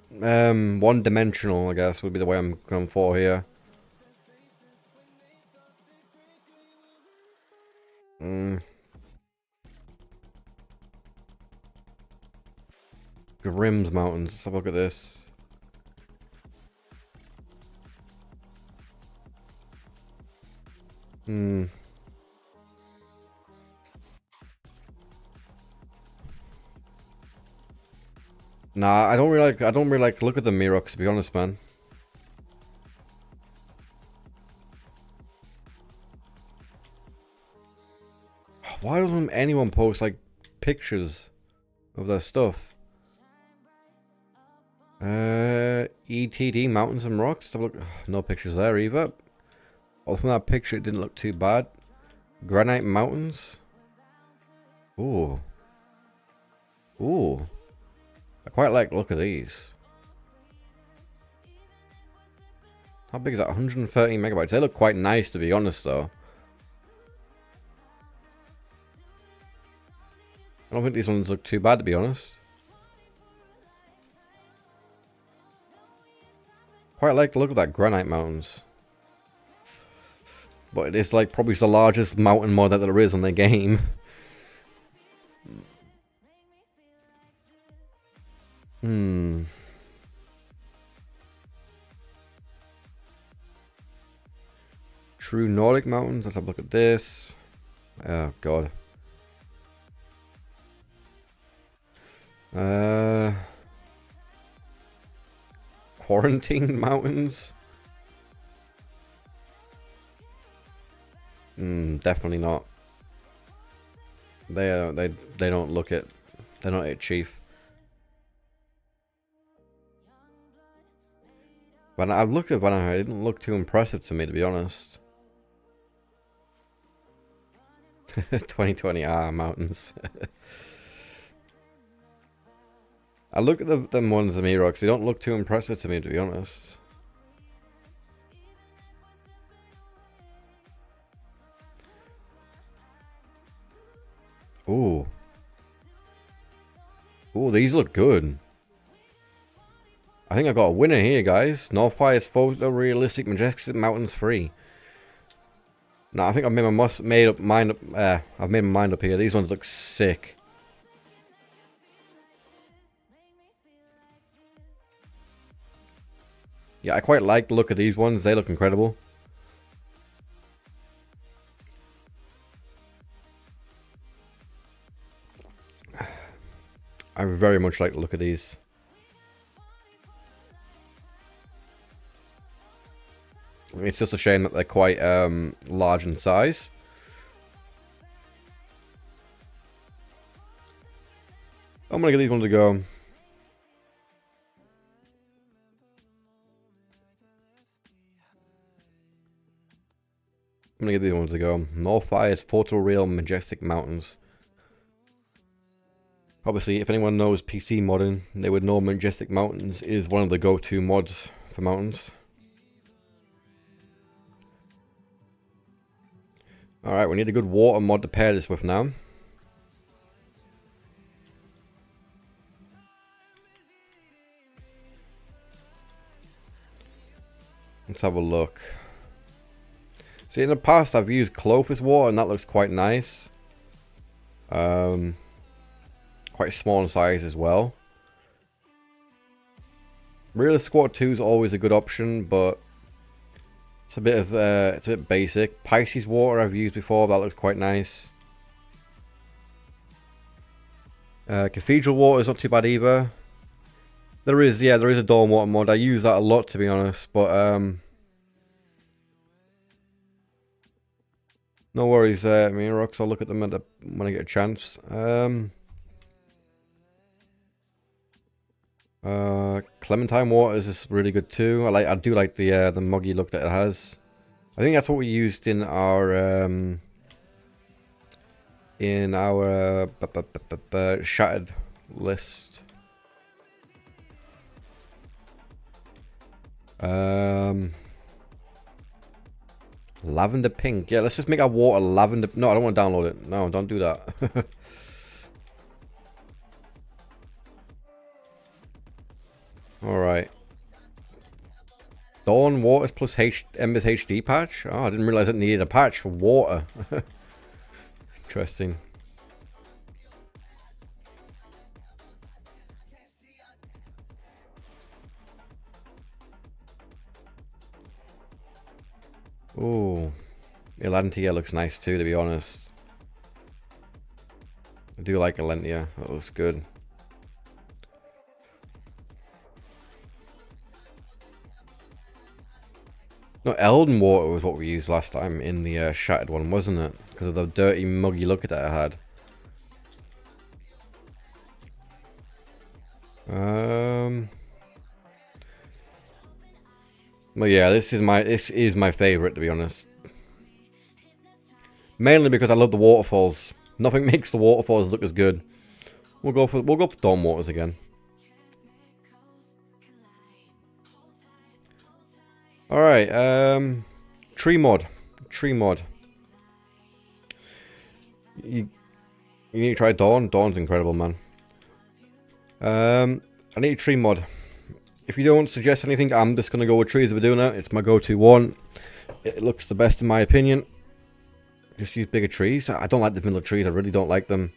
one-dimensional, I guess, would be the way I'm going for here. Grim's Mountains. Let's have a look at this. Nah, I don't really like look at the Mirox, to be honest, man. Why doesn't anyone post like pictures of their stuff? ETD Mountains and Rocks. Have a look. No pictures there either. Although from that picture it didn't look too bad. Granite Mountains. Ooh. Ooh. I quite like the look of these. How big is that? 130 megabytes. They look quite nice, to be honest, though. I don't think these ones look too bad, to be honest. Quite like the look of that granite mountains. But it is like probably the largest mountain mod that there is on the game. True Nordic mountains. Let's have a look at this. Oh god. Quarantine mountains. Definitely not. They don't look it. They're not it, Chief. When I've looked at Vanna, it didn't look too impressive to me, to be honest. 2020 mountains. I look at them ones, Amiro, because they don't look too impressive to me, to be honest. Ooh. Ooh, these look good. I think I got a winner here, guys. Northfire's photorealistic majestic mountains 3. No, I think I've made my mind up here. These ones look sick. Yeah, I quite like the look of these ones. They look incredible. I very much like the look of these. It's just a shame that they're quite large in size. I'm gonna give these ones a go. Northfire's photoreal majestic mountains. Obviously, if anyone knows PC modding, they would know Majestic Mountains is one of the go-to mods for mountains. Alright, we need a good water mod to pair this with now. Let's have a look. See, in the past I've used Clovis water and that looks quite nice. Quite small in size as well. Realist Squad 2 is always a good option, but it's a bit basic. Pisces water I've used before, that looks quite nice. Cathedral water is not too bad either. There is a Dawn water mod. I use that a lot, to be honest, but no worries, me and Rox, I'll look at them when I get a chance. Clementine water is just really good too. I do like the muggy look that it has. I think that's what we used in our shattered list. Lavender pink. Yeah, let's just make our water lavender. No, I don't want to download it. No, don't do that. Alright. Dawn Waters plus Embers HD patch? Oh, I didn't realize it needed a patch for water. Interesting. Ooh. Elantia looks nice too, to be honest. I do like Elantia. That looks good. No, Elden water was what we used last time in the shattered one, wasn't it? Because of the dirty, muggy look that it had. Well, yeah, this is my favorite, to be honest. Mainly because I love the waterfalls. Nothing makes the waterfalls look as good. We'll go for dawn waters again. All right, tree mod. You need to try dawn. Dawn's incredible, man. I need a tree mod. If you don't suggest anything, I'm just gonna go with trees of Aduna. It's my go-to one. It looks the best in my opinion. Just use bigger trees. I don't like the vanilla trees. I really don't like them.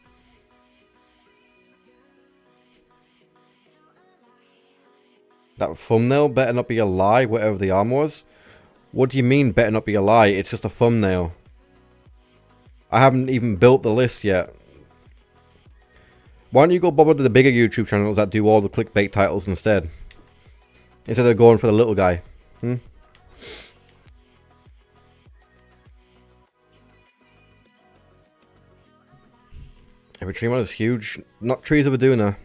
That thumbnail better not be a lie, whatever the arm was. What do you mean better not be a lie? It's just a thumbnail. I haven't even built the list yet. Why don't you go bother to the bigger YouTube channels that do all the clickbait titles instead? Instead of going for the little guy. Every tree mod is huge. Not trees of Aduna.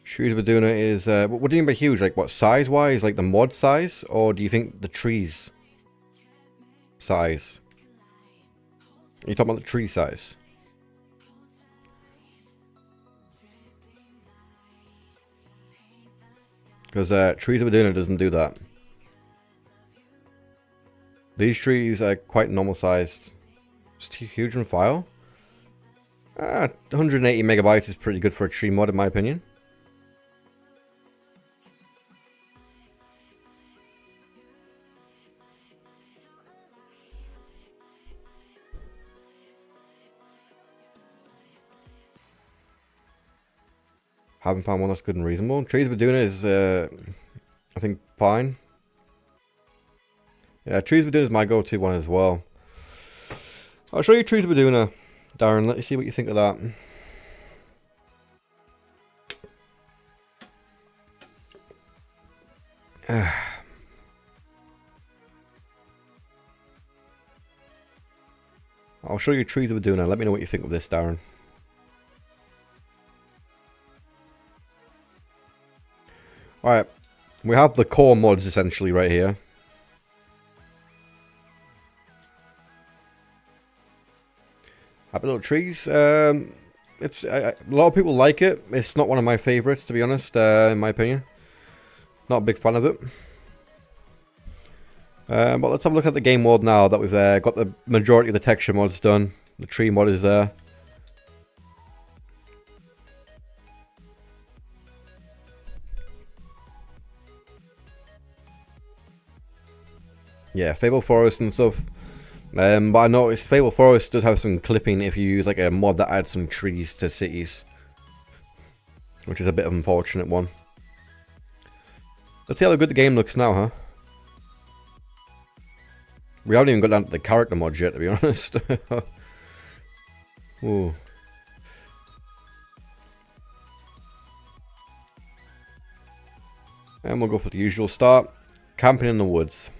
Trees of Aduna is, what do you mean by huge? Like what, size-wise? Like the mod size? Or do you think the trees size? Are you talking about the tree size? Because trees of Aduna doesn't do that. These trees are quite normal sized. It's too huge in file. 180 megabytes is pretty good for a tree mod in my opinion. Haven't found one that's good and reasonable. Trees of Aduna is, I think, fine. Yeah, Trees of Aduna is my go-to one as well. I'll show you Trees of Aduna, Darren. Let me see what you think of that. I'll show you Trees of Aduna. Let me know what you think of this, Darren. Alright, we have the core mods essentially right here. Happy Little Trees. It's a lot of people like it. It's not one of my favorites, to be honest, in my opinion. Not a big fan of it. But let's have a look at the game mod now that we've got the majority of the texture mods done. The tree mod is there. Yeah, Fable Forest and stuff. But I noticed Fable Forest does have some clipping if you use like a mod that adds some trees to cities. Which is a bit of an unfortunate one. Let's see how good the game looks now, huh? We haven't even got down to the character mods yet, to be honest. Ooh. And we'll go for the usual start. Camping in the woods.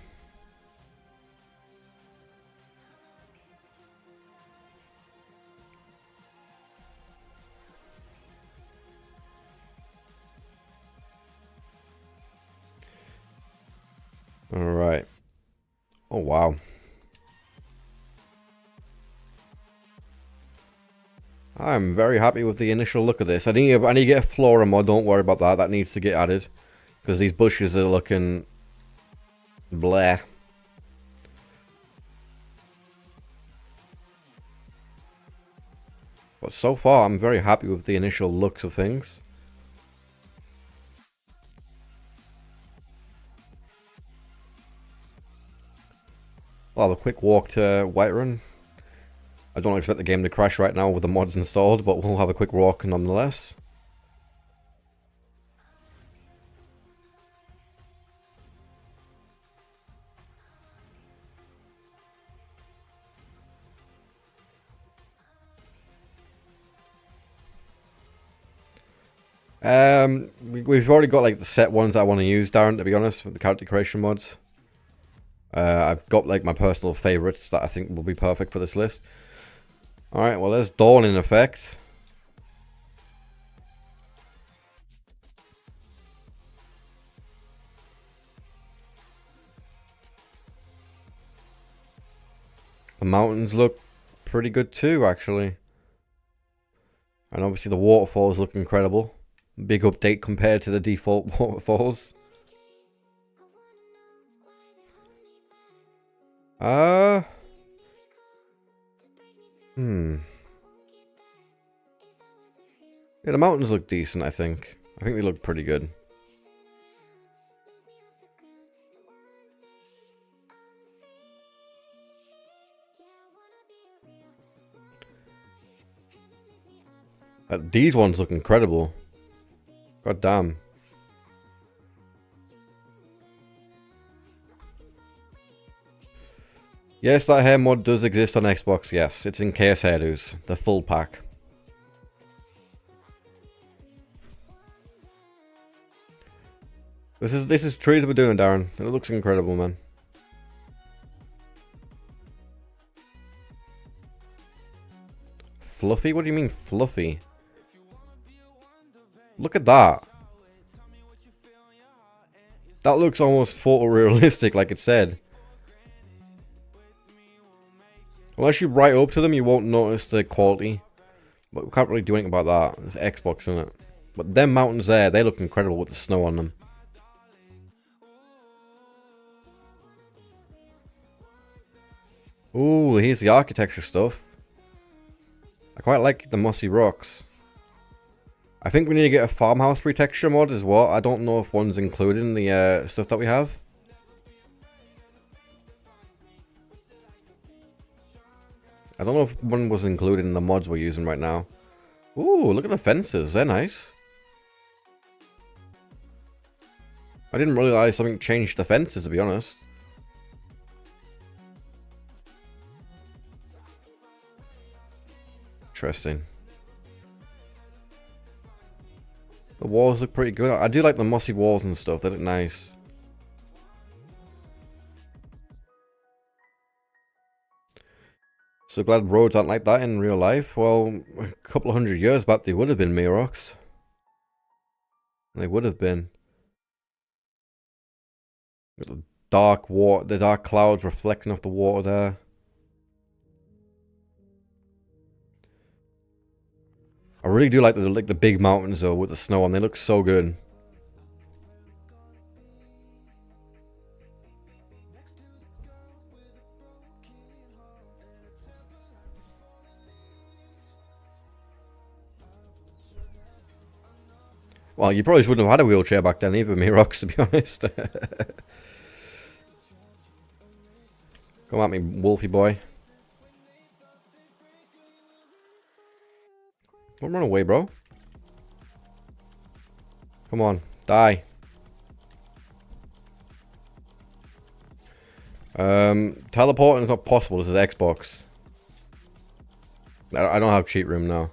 Alright. Oh, wow. I'm very happy with the initial look of this. I need to get a flora mod, don't worry about that. That needs to get added. Because these bushes are looking... bleh. But so far, I'm very happy with the initial looks of things. I'll have a quick walk to Whiterun. I don't expect the game to crash right now with the mods installed, but we'll have a quick walk nonetheless. We've already got like the set ones I want to use, Darren, to be honest, with the character creation mods. I've got like my personal favourites that I think will be perfect for this list. Alright, well there's Dawn in effect. The mountains look pretty good too, actually. And obviously the waterfalls look incredible. Big update compared to the default waterfalls. Yeah, the mountains look decent, I think. I think they look pretty good. These ones look incredible. God damn. Yes, that hair mod does exist on Xbox, yes. It's in Chaos Hairdos, the full pack. This is true to be doing, Darren. It looks incredible, man. Fluffy? What do you mean fluffy? Look at that. That looks almost photorealistic, like it said. Unless you write up to them, you won't notice the quality. But we can't really do anything about that. It's Xbox, isn't it? But them mountains there, they look incredible with the snow on them. Ooh, here's the architecture stuff. I quite like the mossy rocks. I think we need to get a farmhouse retexture mod as well. I don't know if one's included in the stuff that we have. I don't know if one was included in the mods we're using right now. Ooh, look at the fences. They're nice. I didn't realize something changed the fences, to be honest. Interesting. The walls look pretty good. I do like the mossy walls and stuff. They look nice. So glad roads aren't like that in real life. Well, a couple of 100 years back they would have been, Mirox. They would have been. The dark water, the dark clouds reflecting off the water there. I really do like the big mountains though with the snow on. They look so good. Well, you probably wouldn't have had a wheelchair back then either, Mirox, to be honest. Come at me, Wolfie boy. Don't run away, bro. Come on, die. Teleporting is not possible. This is Xbox. I don't have cheat room now.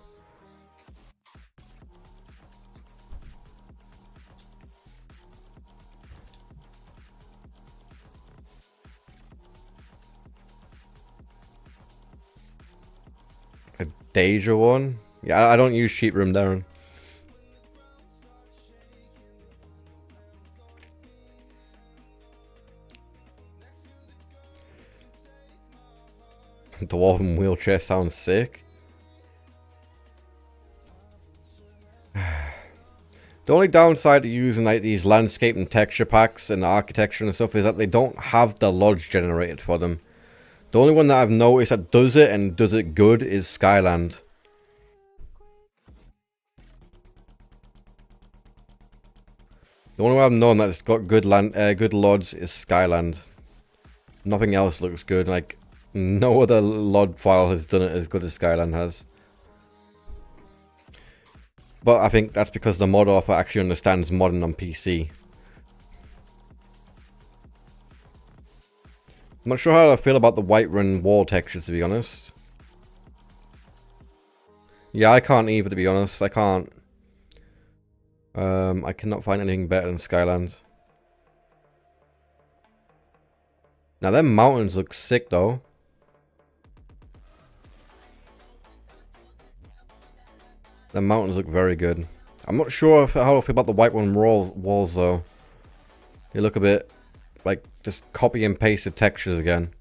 A Deja one? Yeah, I don't use cheat room, Darren. Dwarven wheelchair sounds sick. The only downside to using like these landscape and texture packs and architecture and stuff is that they don't have the lodge generated for them. The only one that I've noticed that does it and does it good is Skyland. The only one I've known that's got good good lodges is Skyland. Nothing else looks good. Like no other LOD file has done it as good as Skyland has. But I think that's because the mod author actually understands modding on PC. I'm not sure how I feel about the Whiterun wall textures, to be honest. Yeah, I can't either, to be honest. I can't. I cannot find anything better than Skyland. Now, them mountains look sick, though. The mountains look very good. I'm not sure how I feel about the Whiterun walls, though. They look a bit like just copy and pasted textures again.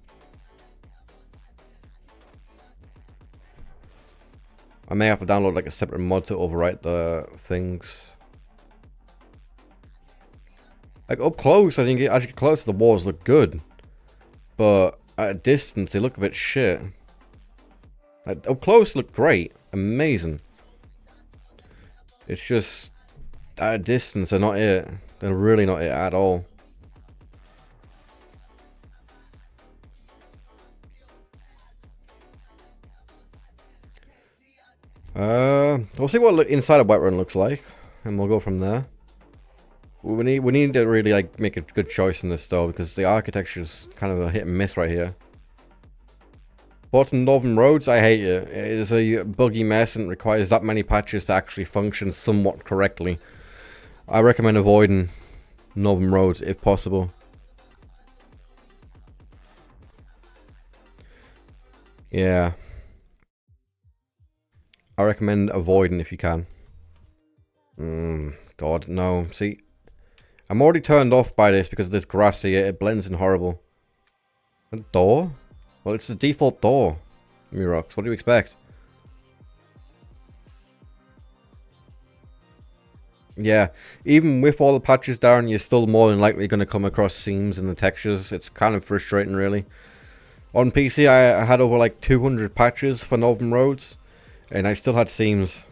I may have to download like a separate mod to overwrite the things. Like up close, I think as you get close, the walls look good. But at a distance, they look a bit shit. Like, up close look great. Amazing. It's just, at a distance, they're not it. They're really not it at all. We'll see what inside of Whiterun looks like, and we'll go from there. We need to really like make a good choice in this though, because the architecture is kind of a hit and miss right here. Boughton Northern Roads, I hate it. It is a buggy mess and requires that many patches to actually function somewhat correctly. I recommend avoiding Northern Roads if possible. Yeah. I recommend avoiding if you can. God, no. See, I'm already turned off by this because of this grass here. It blends in horrible. A door? Well, it's the default door. Mirox, what do you expect? Yeah, even with all the patches down, you're still more than likely going to come across seams in the textures. It's kind of frustrating, really. On PC, I had over like 200 patches for Northern Roads, and I still had seams.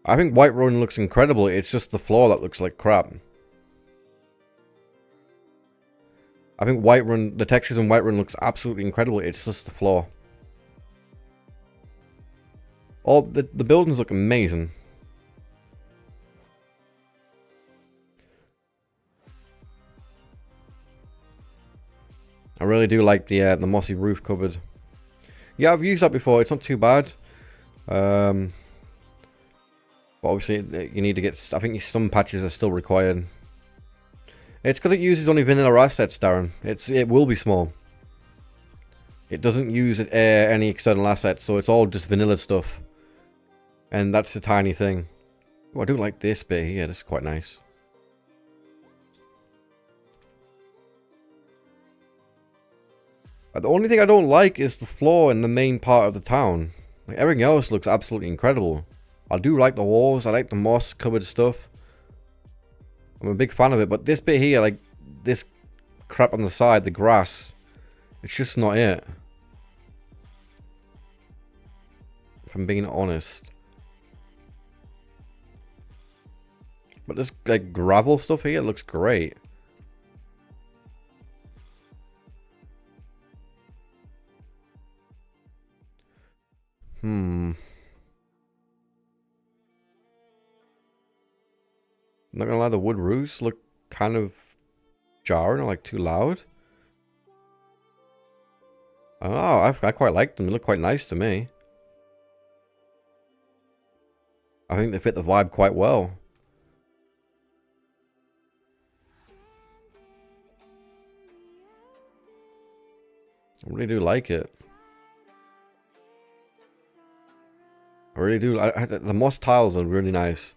I think Whiterun looks incredible, it's just the floor that looks like crap. I think Whiterun, the textures in Whiterun looks absolutely incredible, it's just the floor. All the buildings look amazing. I really do like the mossy roof cupboard. Yeah, I've used that before, it's not too bad. But obviously, you need to get... I think some patches are still required. It's because it uses only vanilla assets, Darren. It will be small. It doesn't use any external assets, so it's all just vanilla stuff. And that's a tiny thing. Oh, I do like this bit here. This is quite nice. The only thing I don't like is the floor in the main part of the town. Like, everything else looks absolutely incredible. I do like the walls, I like the moss covered stuff. I'm a big fan of it, but this bit here, like this crap on the side, the grass, it's just not it. If I'm being honest. But this like gravel stuff here looks great. I'm not gonna lie, the wood roofs look kind of jarring or like too loud. Oh, I quite like them. They look quite nice to me. I think they fit the vibe quite well. I really do like it. I really do. The moss tiles are really nice.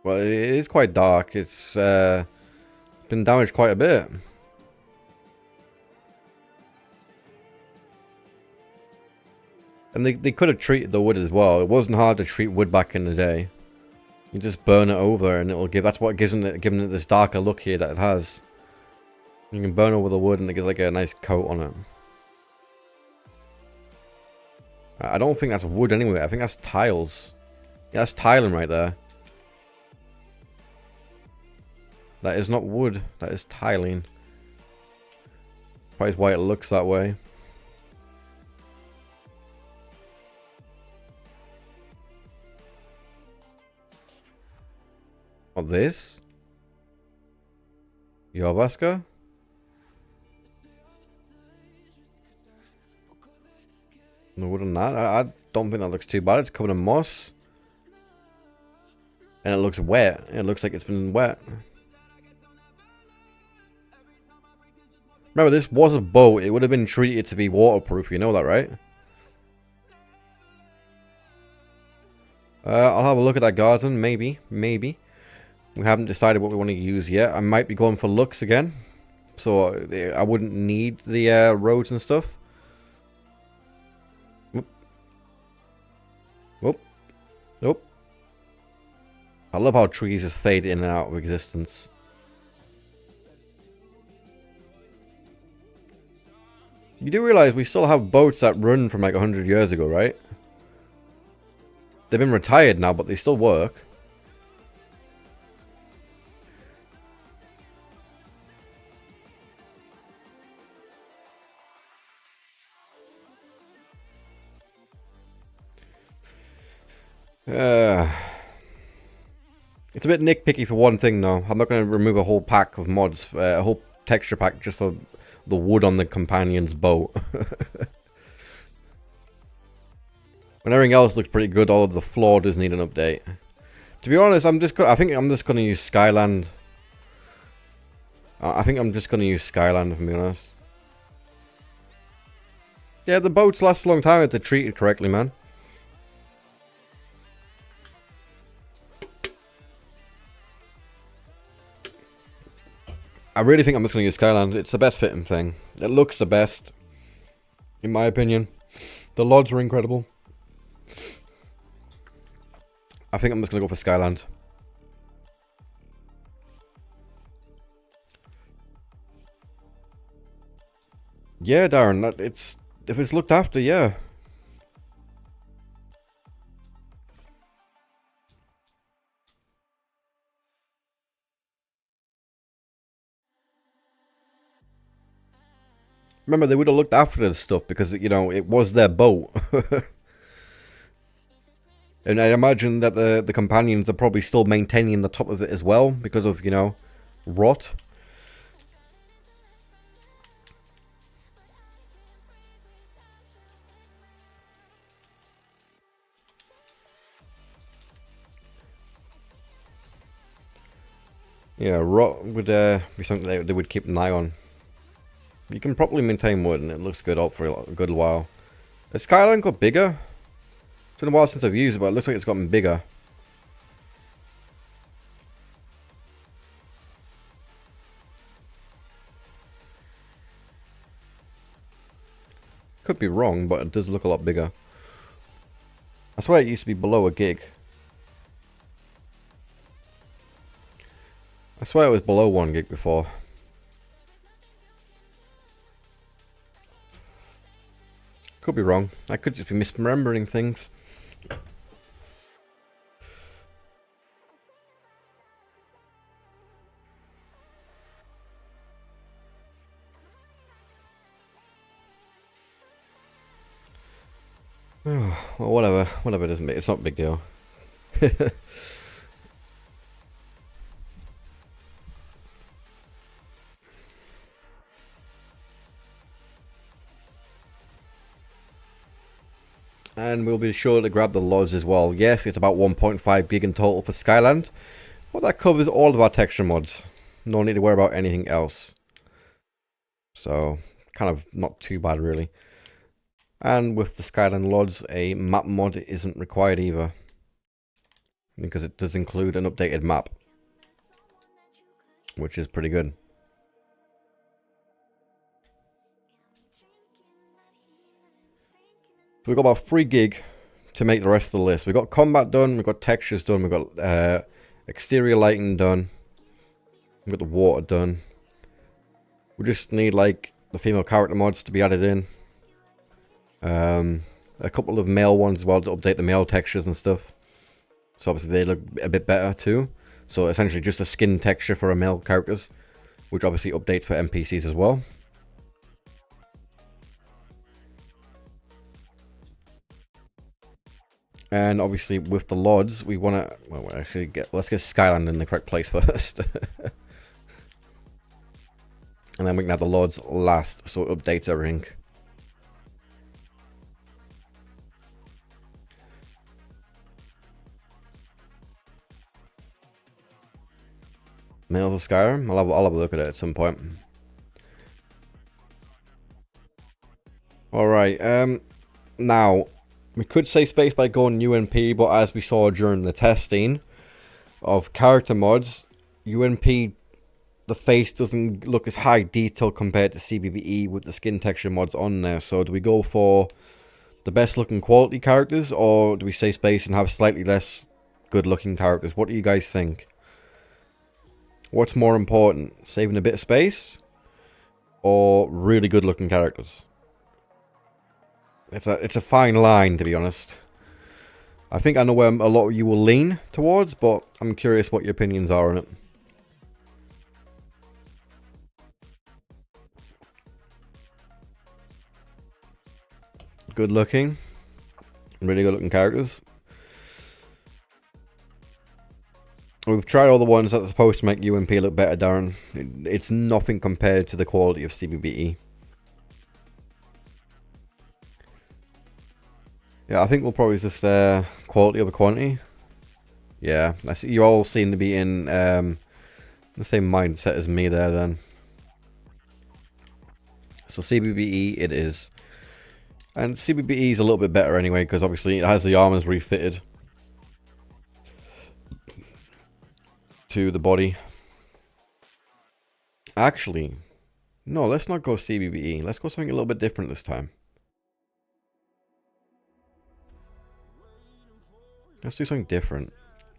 Well, it is quite dark. It's been damaged quite a bit. And they could have treated the wood as well. It wasn't hard to treat wood back in the day. You just burn it over and it'll give... That's what gives it, giving it this darker look here that it has. You can burn over the wood and it gives like a nice coat on it. I don't think that's wood anyway. I think that's tiles. Yeah, that's tiling right there. That is not wood. That is tiling. Probably why it looks that way. What, this? Yovaska? No wood on that. I don't think that looks too bad. It's covered in moss. And it looks wet. It looks like it's been wet. Remember, this was a boat. It would have been treated to be waterproof. You know that, right? I'll have a look at that garden. Maybe. Maybe. We haven't decided what we want to use yet. I might be going for looks again. So I wouldn't need the roads and stuff. Whoop. Whoop. Nope. I love how trees just fade in and out of existence. You do realize we still have boats that run from like 100 years ago, right? They've been retired now, but they still work. It's a bit nitpicky for one thing though. I'm not going to remove a whole pack of mods, a whole texture pack just for the wood on the companion's boat. When everything else looks pretty good, all of the floor does need an update. To be honest, I think I'm just going to use Skyland. I think I'm just going to use Skyland, if I'm being honest. Yeah, the boats last a long time if they're treated correctly, man. I really think I'm just going to use Skyland. It's the best fitting thing. It looks the best, in my opinion. The LODs are incredible. I think I'm just going to go for Skyland. Yeah, Darren, if it's looked after, yeah. Remember, they would have looked after this stuff because, you know, it was their boat. And I imagine that the companions are probably still maintaining the top of it as well because of, you know, rot. Yeah, rot would be something they would keep an eye on. You can properly maintain wood and it looks good up for a good while. Has Skyline got bigger? It's been a while since I've used it, but it looks like it's gotten bigger. Could be wrong, but it does look a lot bigger. I swear it used to be below a gig. I swear it was below 1 gig before. Could be wrong. I could just be misremembering things. Well, whatever. Whatever, it doesn't make it's not a big deal. And we'll be sure to grab the LODs as well. Yes, it's about 1.5 gig in total for Skyland. But that covers all of our texture mods. No need to worry about anything else. So, kind of not too bad really. And with the Skyland LODs, a map mod isn't required either. Because it does include an updated map. Which is pretty good. So we've got about 3 gig to make the rest of the list. We've got combat done, we've got textures done, we've got exterior lighting done. We've got the water done. We just need like the female character mods to be added in. A couple of male ones as well to update the male textures and stuff. So obviously they look a bit better too. So essentially just a skin texture for our male characters. Which obviously updates for NPCs as well. And obviously with the LODs, we want to, well, let's get Skyland in the correct place first. And then we can have the LODs last, so it updates everything. Males of Skyrim? I'll have a look at it at some point. Alright, now, we could save space by going UNP, but as we saw during the testing, of character mods, UNP, the face doesn't look as high detail compared to CBBE with the skin texture mods on there. So do we go for the best looking quality characters, or do we save space and have slightly less good looking characters? What do you guys think? What's more important, saving a bit of space or really good looking characters? It's a fine line, to be honest. I think I know where a lot of you will lean towards, but I'm curious what your opinions are on it. Good looking. Really good looking characters. We've tried all the ones that are supposed to make UMP look better, Darren. It's nothing compared to the quality of CBBE. Yeah, I think we'll probably just quality over quantity. Yeah, I see you all seem to be in the same mindset as me there then. So CBBE it is. And CBBE is a little bit better anyway, because obviously it has the armors refitted to the body. Actually, no, let's not go CBBE. Let's go something a little bit different this time. Let's do something different.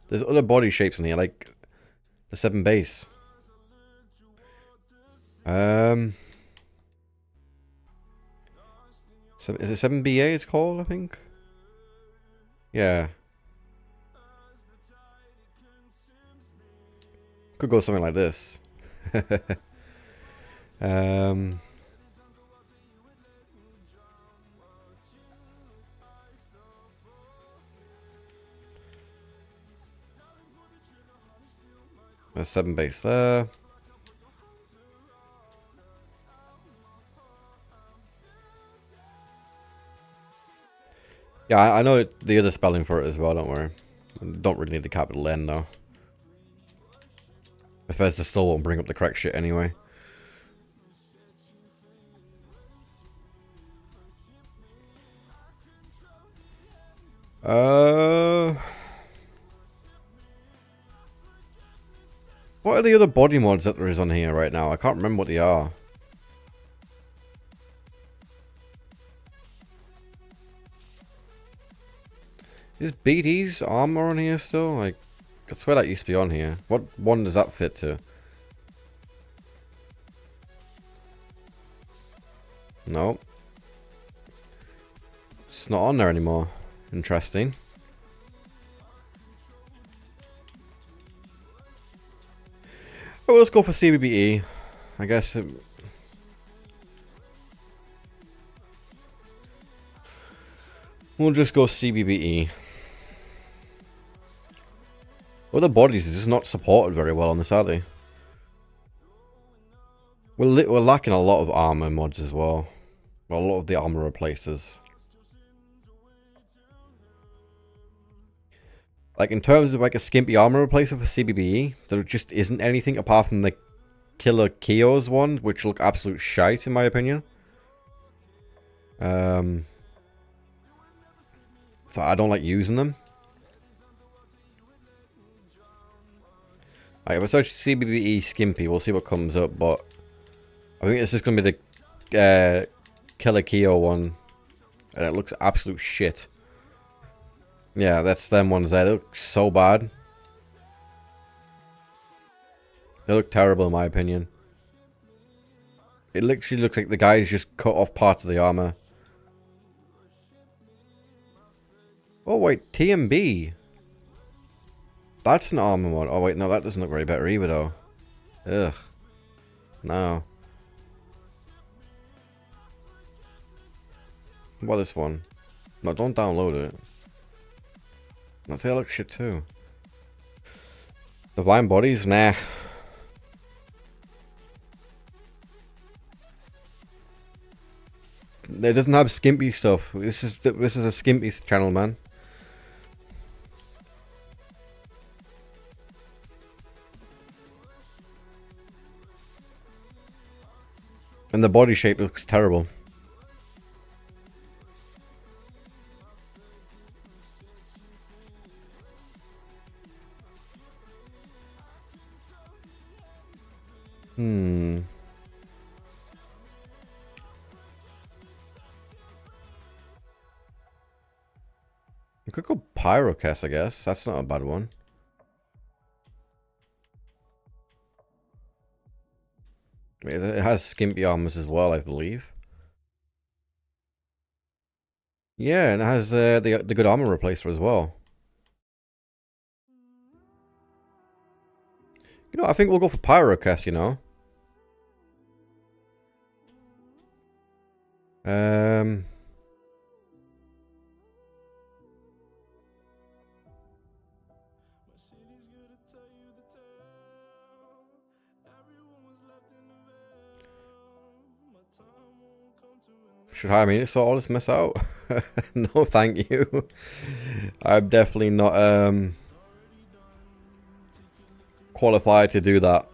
There's other body shapes in here, like the 7 base. So is it 7BA it's called, I think? Yeah. Could go something like this. There's 7 base there. Yeah, I know the other spelling for it as well, don't worry. Don't really need the capital N though. Bethesda still won't bring up the correct shit anyway. What are the other body mods that there is on here right now? I can't remember what they are. Is BD's armor on here still? Like, I swear that used to be on here. What one does that fit to? No. It's not on there anymore. Interesting. Oh, let's go for CBBE. I guess we'll just go CBBE. Well, the bodies is just not supported very well on this, are they? We're lacking a lot of armor mods as well. Well, a lot of the armor replacers. Like, in terms of like a skimpy armor replacer for CBBE, there just isn't anything apart from the Killer Kios one, which look absolute shite in my opinion. So I don't like using them. Alright, if I search CBBE Skimpy, we'll see what comes up, but I think this is going to be the Killer Keo one, and it looks absolute shit. Yeah, that's them ones there. They look so bad. They look terrible in my opinion. It literally looks like the guys just cut off parts of the armor. Oh wait, TMB. That's an armor mod. Oh wait, no, that doesn't look very better either though. Ugh. No. What about this one? No, don't download it. I'd say that looks shit too. Divine Bodies? Nah. It doesn't have skimpy stuff. This is a skimpy channel, man. And the body shape looks terrible. Hmm. You could go Pyrocast, I guess. That's not a bad one. It has skimpy armors as well, I believe. Yeah, and it has the good armor replacer as well. You know, I think we'll go for Pyrocast, you know. Um... Should hire me to sort all this mess out? No, thank you. I'm definitely not qualified to do that.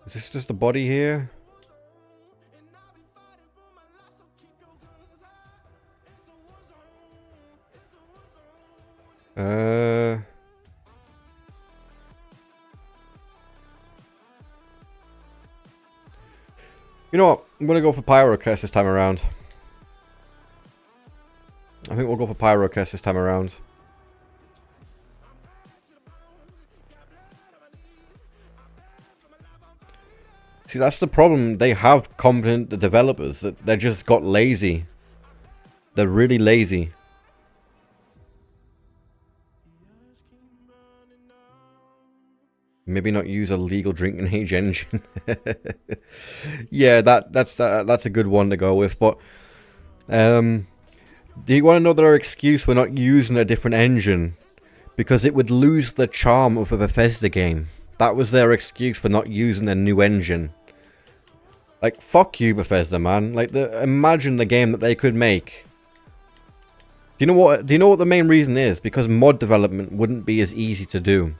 Is this just the body here? You know what? I'm gonna go for Pyrocast this time around. I think we'll go for Pyrocast this time around. See, that's the problem. They have competent developers. That they just got lazy. They're really lazy. Maybe not use a legal drinking age engine. Yeah, that's a good one to go with. But do you want to know their excuse for not using a different engine? Because it would lose the charm of a Bethesda game. That was their excuse for not using a new engine. Like, fuck you, Bethesda, man. Like, imagine the game that they could make. Do you know what the main reason is? Because mod development wouldn't be as easy to do.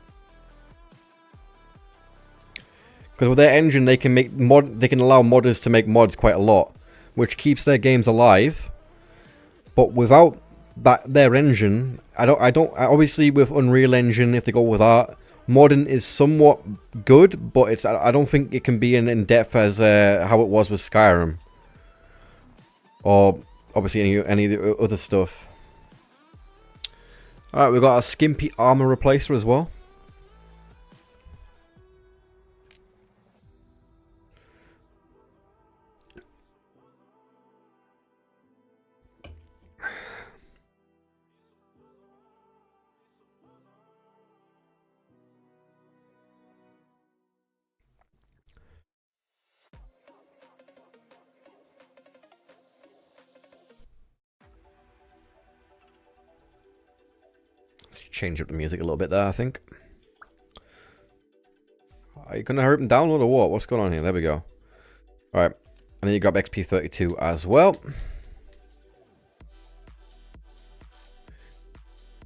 Because with their engine, they can allow modders to make mods quite a lot, which keeps their games alive. But without their engine, obviously with Unreal Engine, if they go with that, modding is somewhat good, but I don't think it can be in depth as how it was with Skyrim, or obviously any of the other stuff. All right, we've got a skimpy armor replacer as well. Change up the music a little bit there, I think. Are you gonna hurry him download or what? What's going on here? There we go. Alright. And then you grab XP32 as well.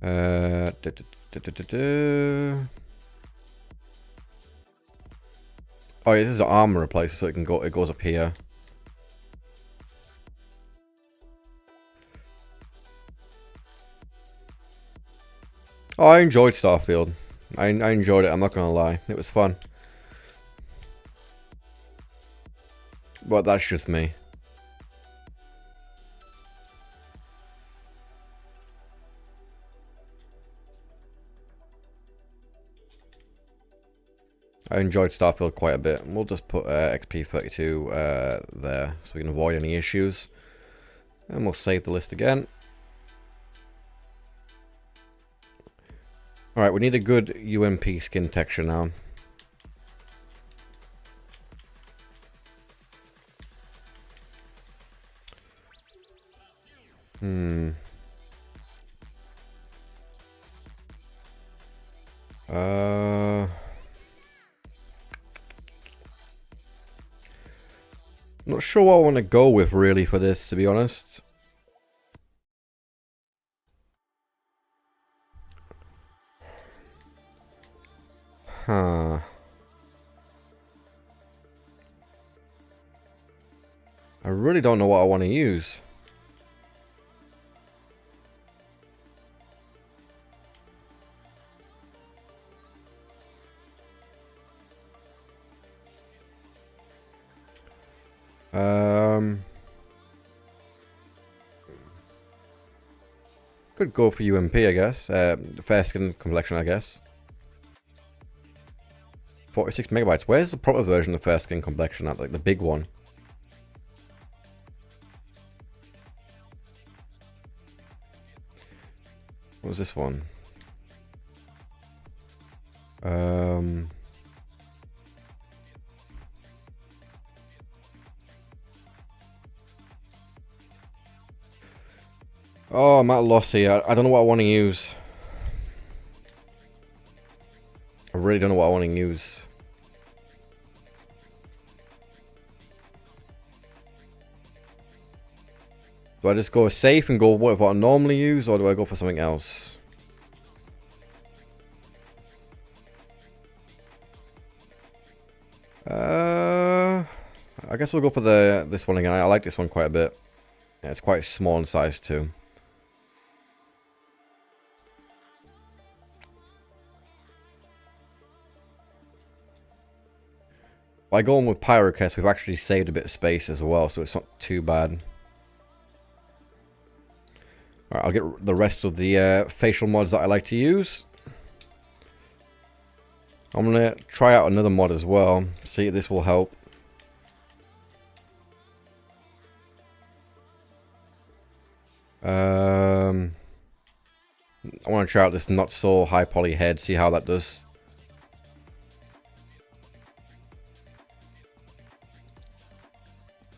Oh yeah, this is an armor replacer, so it goes up here. Oh, I enjoyed Starfield. I enjoyed it, I'm not gonna lie. It was fun. But that's just me. I enjoyed Starfield quite a bit. We'll just put XP32 there, so we can avoid any issues. And we'll save the list again. Alright, we need a good UMP skin texture now. Not sure what I want to go with really for this, to be honest. Huh. I really don't know what I want to use. Could go for UMP, I guess. Fair skin complexion, I guess. 46 megabytes. Where's the proper version of fair skin complexion at? Like the big one. What was this one? Oh, I'm at loss here. I don't know what I want to use. I really don't know what I want to use. Do I just go safe and go what I normally use, or do I go for something else? I guess we'll go for this one again. I like this one quite a bit. Yeah, it's quite small in size too. By going with Pyrocast, we've actually saved a bit of space as well, so it's not too bad. Alright, I'll get the rest of the facial mods that I like to use. I'm going to try out another mod as well, see if this will help. I want to try out this not so high poly head, see how that does.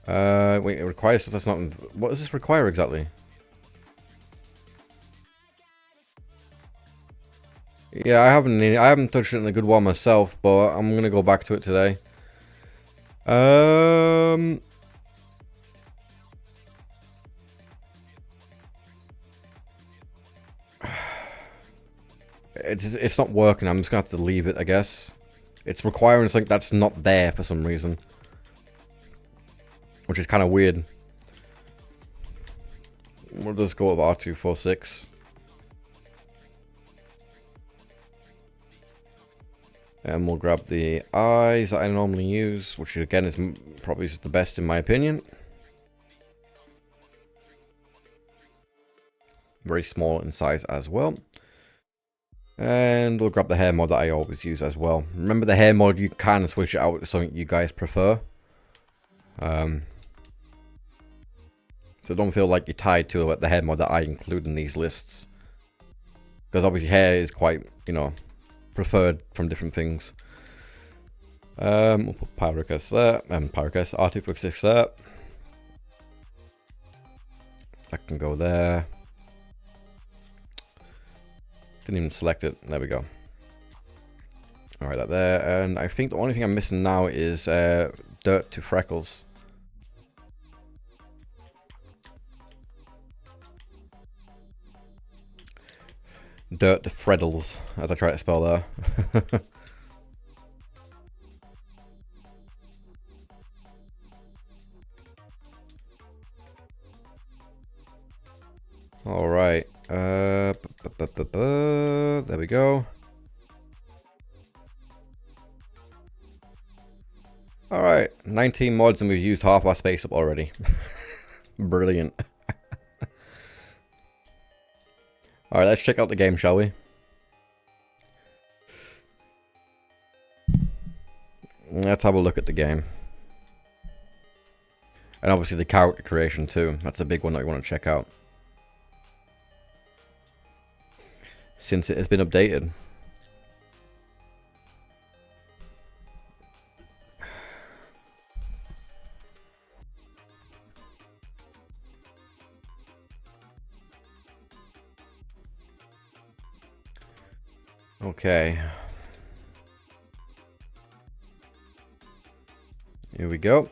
Wait, it requires stuff that's not... What does this require exactly? Yeah, I haven't touched it in a good while myself, but I'm gonna go back to it today. It's not working. I'm just gonna have to leave it, I guess. It's requiring something that's not there for some reason, which is kind of weird. We'll just go with R246. And we'll grab the eyes that I normally use, which again is probably the best in my opinion. Very small in size as well. And we'll grab the hair mod that I always use as well. Remember, the hair mod, you can switch it out to something you guys prefer. So don't feel like you're tied to the hair mod that I include in these lists. Because obviously hair is quite, you know, preferred from different things. We'll put Pyrocast there, and Pyrocast R246 there. That can go there. Didn't even select it. There we go. Alright, that there. And I think the only thing I'm missing now is dirt to freckles. Dirt to freddles, as I try to spell there. Alright. There we go. Alright, 19 mods and we've used half our space up already. Brilliant. Alright, let's check out the game, shall we? Let's have a look at the game. And obviously the character creation too. That's a big one that we want to check out, since it has been updated. Okay. Here we go.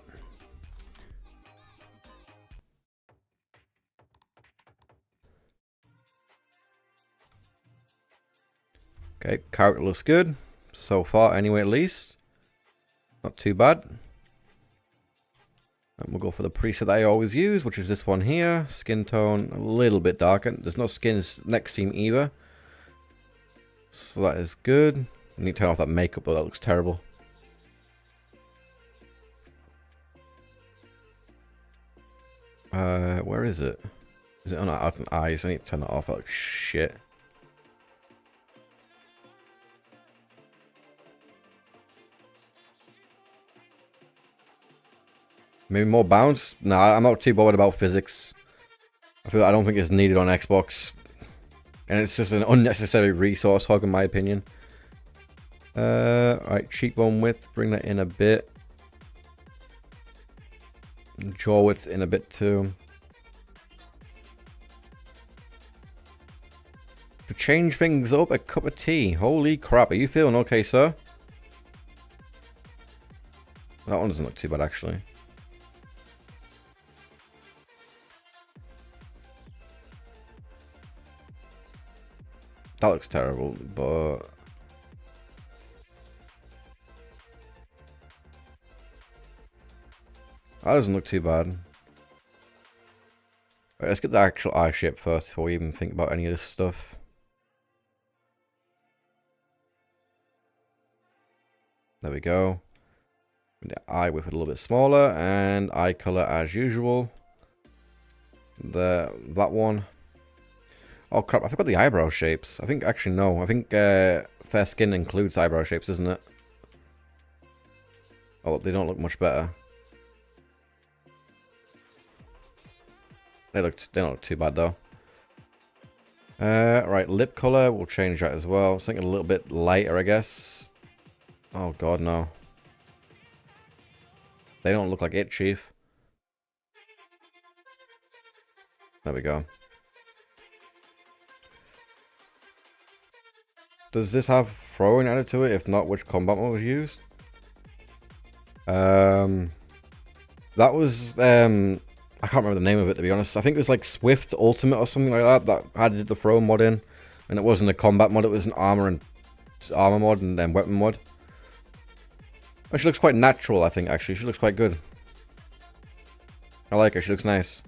Okay, character looks good. So far, anyway, at least. Not too bad. And we'll go for the preset that I always use, which is this one here. Skin tone, a little bit darker. There's no skin next seam either. So that is good. I need to turn off that makeup, but that looks terrible. Where is it? Is it on eyes? I need to turn that off. Like shit. Maybe more bounce? Nah, I'm not too bothered about physics. I don't think it's needed on Xbox. And it's just an unnecessary resource hog in my opinion. Alright, cheekbone width, bring that in a bit. Jaw width in a bit too. To change things up, a cup of tea. Holy crap, are you feeling okay, sir? That one doesn't look too bad actually. That looks terrible, but... that doesn't look too bad. Right, let's get the actual eye shape first before we even think about any of this stuff. There we go. The eye width a little bit smaller, and eye color as usual. That one. Oh crap, I forgot the eyebrow shapes. I think, actually no, I think fair skin includes eyebrow shapes, isn't it? Oh, they don't look much better. They don't look too bad though. Right, lip color, we'll change that as well. Something a little bit lighter, I guess. Oh god, no. They don't look like it, Chief. There we go. Does this have throwing added to it? If not, which combat mode was used? That was I can't remember the name of it, to be honest. I think it was like Swift Ultimate or something like that that added the throw mod in, and it wasn't a combat mod. It was an armor mod and then weapon mod. Oh, she looks quite natural, I think. Actually, she looks quite good. I like her. She looks nice.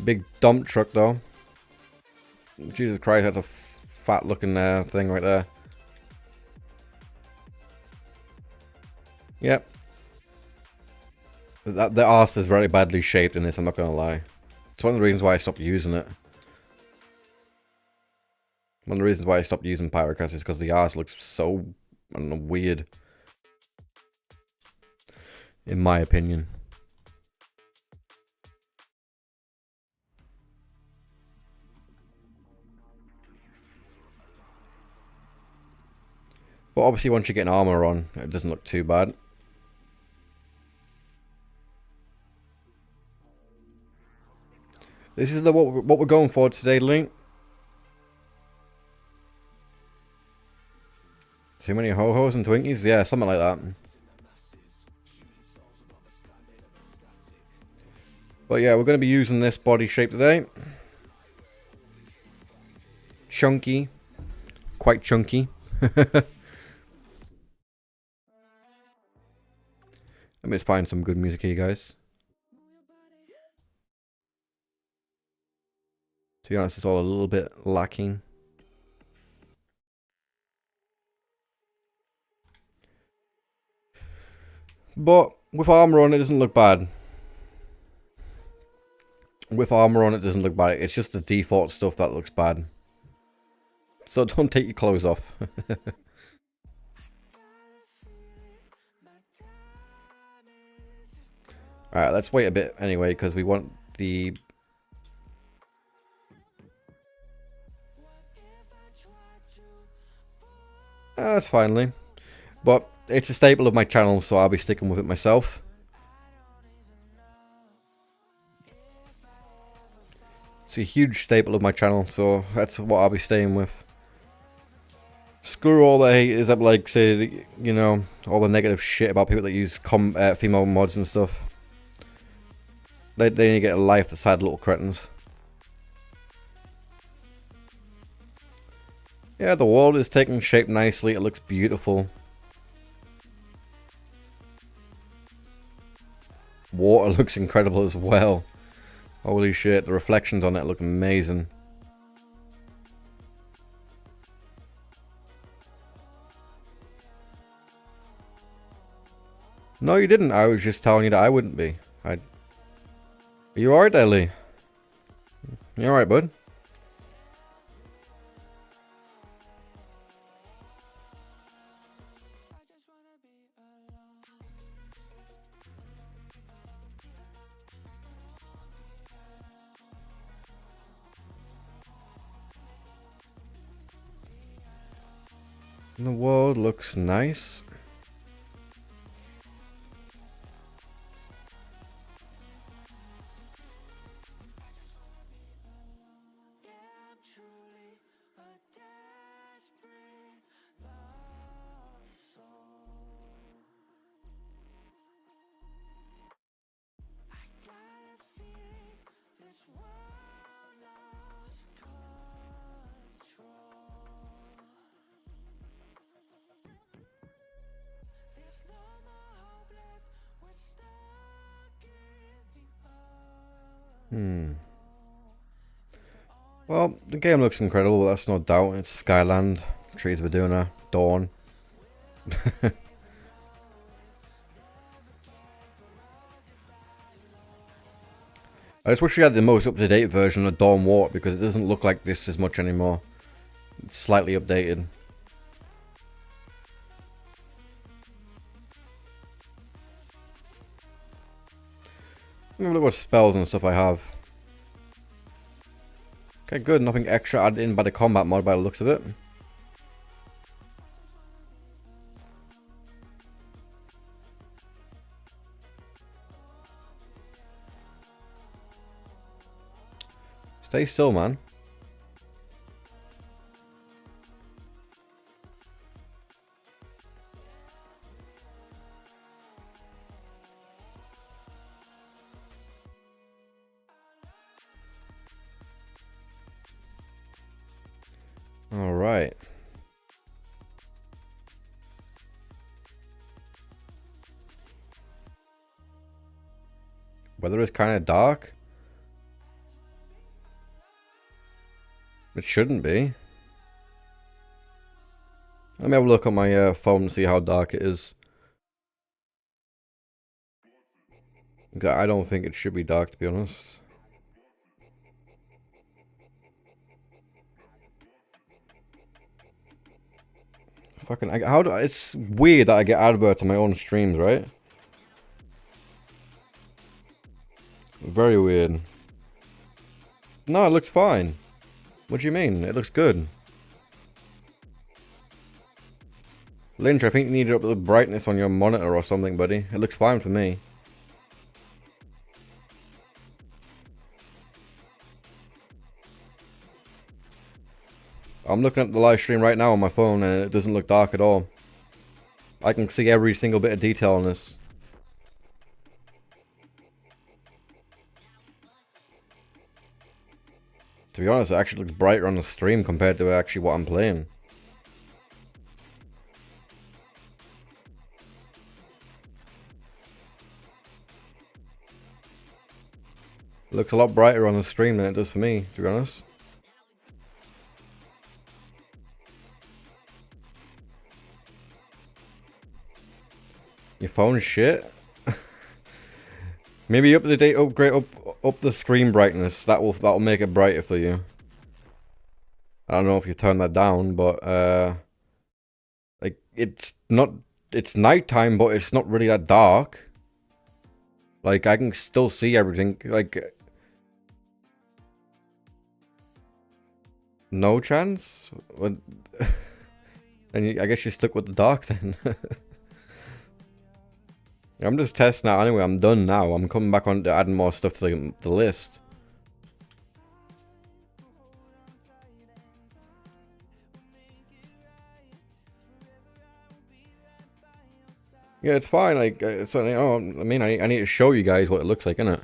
Big dump truck though. Jesus Christ, that's a fat looking thing right there. Yep. The arse is very badly shaped in this, I'm not gonna lie. It's one of the reasons why I stopped using it. One of the reasons why I stopped using Pyrocast is because the arse looks so, I don't know, weird. In my opinion. But obviously once you get an armor on, it doesn't look too bad. This is what we're going for today, Link. Too many ho-hos and Twinkies? Yeah, something like that. But yeah, we're going to be using this body shape today. Chunky. Quite chunky. Let me just find some good music here, guys. To be honest, it's all a little bit lacking. But with armor on, it doesn't look bad. With armor on, it doesn't look bad. It's just the default stuff that looks bad. So don't take your clothes off. Alright, let's wait a bit anyway, because we want the... That's finally. But it's a staple of my channel, so I'll be sticking with it myself. It's a huge staple of my channel, so that's what I'll be staying with. Screw all the haters that like say, you know, all the negative shit about people that use female mods and stuff. They need to get a life, the sad little cretins. Yeah, the world is taking shape nicely. It looks beautiful. Water looks incredible as well. Holy shit, the reflections on it look amazing. No, you didn't. I was just telling you that I wouldn't be. Are you alright, Ellie? You alright, bud? The world looks nice. Well, the game looks incredible, that's no doubt. It's Skyland. Trees were doing a dawn. I just wish we had the most up-to-date version of Dawn Water because it doesn't look like this as much anymore. It's slightly updated. Let me look what spells and stuff I have. Okay, good. Nothing extra added in by the combat mod by the looks of it. Stay still, man. All right. Weather is kind of dark. It shouldn't be. Let me have a look on my phone and see how dark it is. I don't think it should be dark, to be honest. Fucking, it's weird that I get adverts on my own streams, right? Very weird. No, it looks fine. What do you mean? It looks good. Lynch, I think you need to up the brightness on your monitor or something, buddy. It looks fine for me. I'm looking at the live stream right now on my phone and it doesn't look dark at all. I can see every single bit of detail on this. To be honest, it actually looks brighter on the stream compared to actually what I'm playing. It looks a lot brighter on the stream than it does for me, to be honest. Your phone's shit. Maybe upgrade up the screen brightness. That'll make it brighter for you. I don't know if you turn that down, but like it's nighttime, but it's not really that dark. Like I can still see everything. Like no chance. What? And I guess you're stuck with the dark then. I'm just testing out anyway. I'm done now. I'm coming back on to adding more stuff to the list. Yeah, it's fine. Like, it's only, I mean, I need to show you guys what it looks like, innit?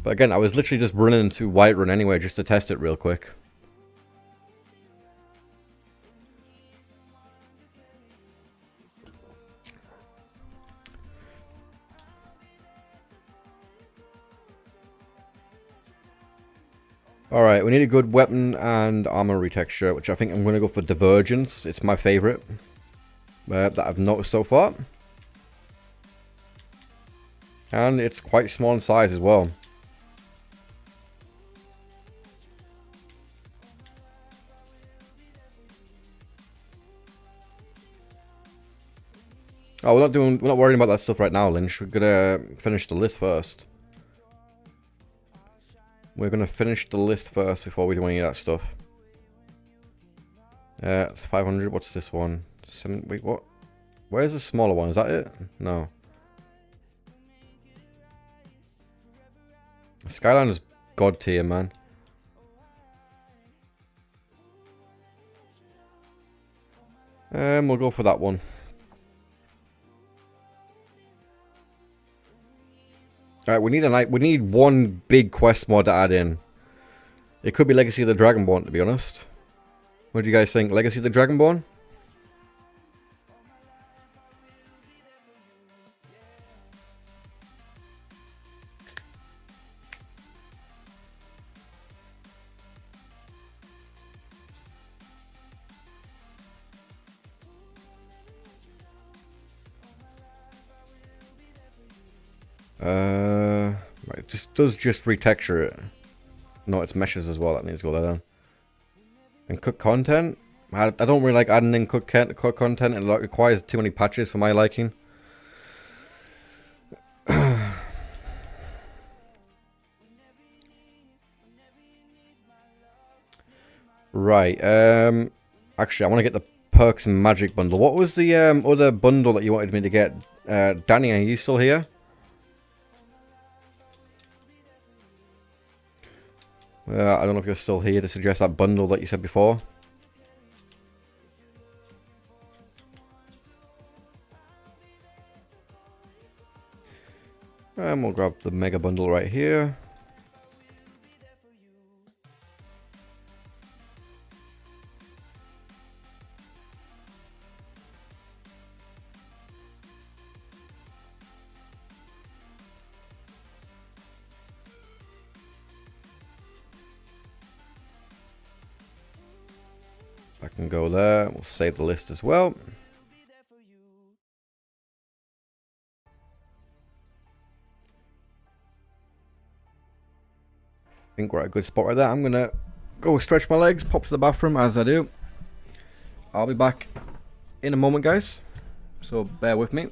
But again, I was literally just running to Whiterun anyway, just to test it real quick. Alright, we need a good weapon and armor retexture, which I think I'm going to go for Divergence. It's my favourite that I've noticed so far. And it's quite small in size as well. Oh, we're not worrying about that stuff right now, Lynch. We're gonna finish the list first. We're gonna finish the list first before we do any of that stuff. It's 500. What's this one? Wait, what? Where's the smaller one? Is that it? No. Skyline is god tier, man. We'll go for that one. Alright, we need one big quest mod to add in. It could be Legacy of the Dragonborn, to be honest. What do you guys think? Legacy of the Dragonborn? Right, it does just retexture it. No, it's meshes as well. That needs to go there then. And cook content. I don't really like adding in cook content. It requires too many patches for my liking. Right. Actually, I want to get the perks and magic bundle. What was the other bundle that you wanted me to get? Danny, are you still here? I don't know if you're still here to suggest that bundle that you said before. And we'll grab the mega bundle right here. I can go there. We'll save the list as well. I think we're at a good spot right there. I'm gonna go stretch my legs, pop to the bathroom as I do. I'll be back in a moment, guys. So bear with me.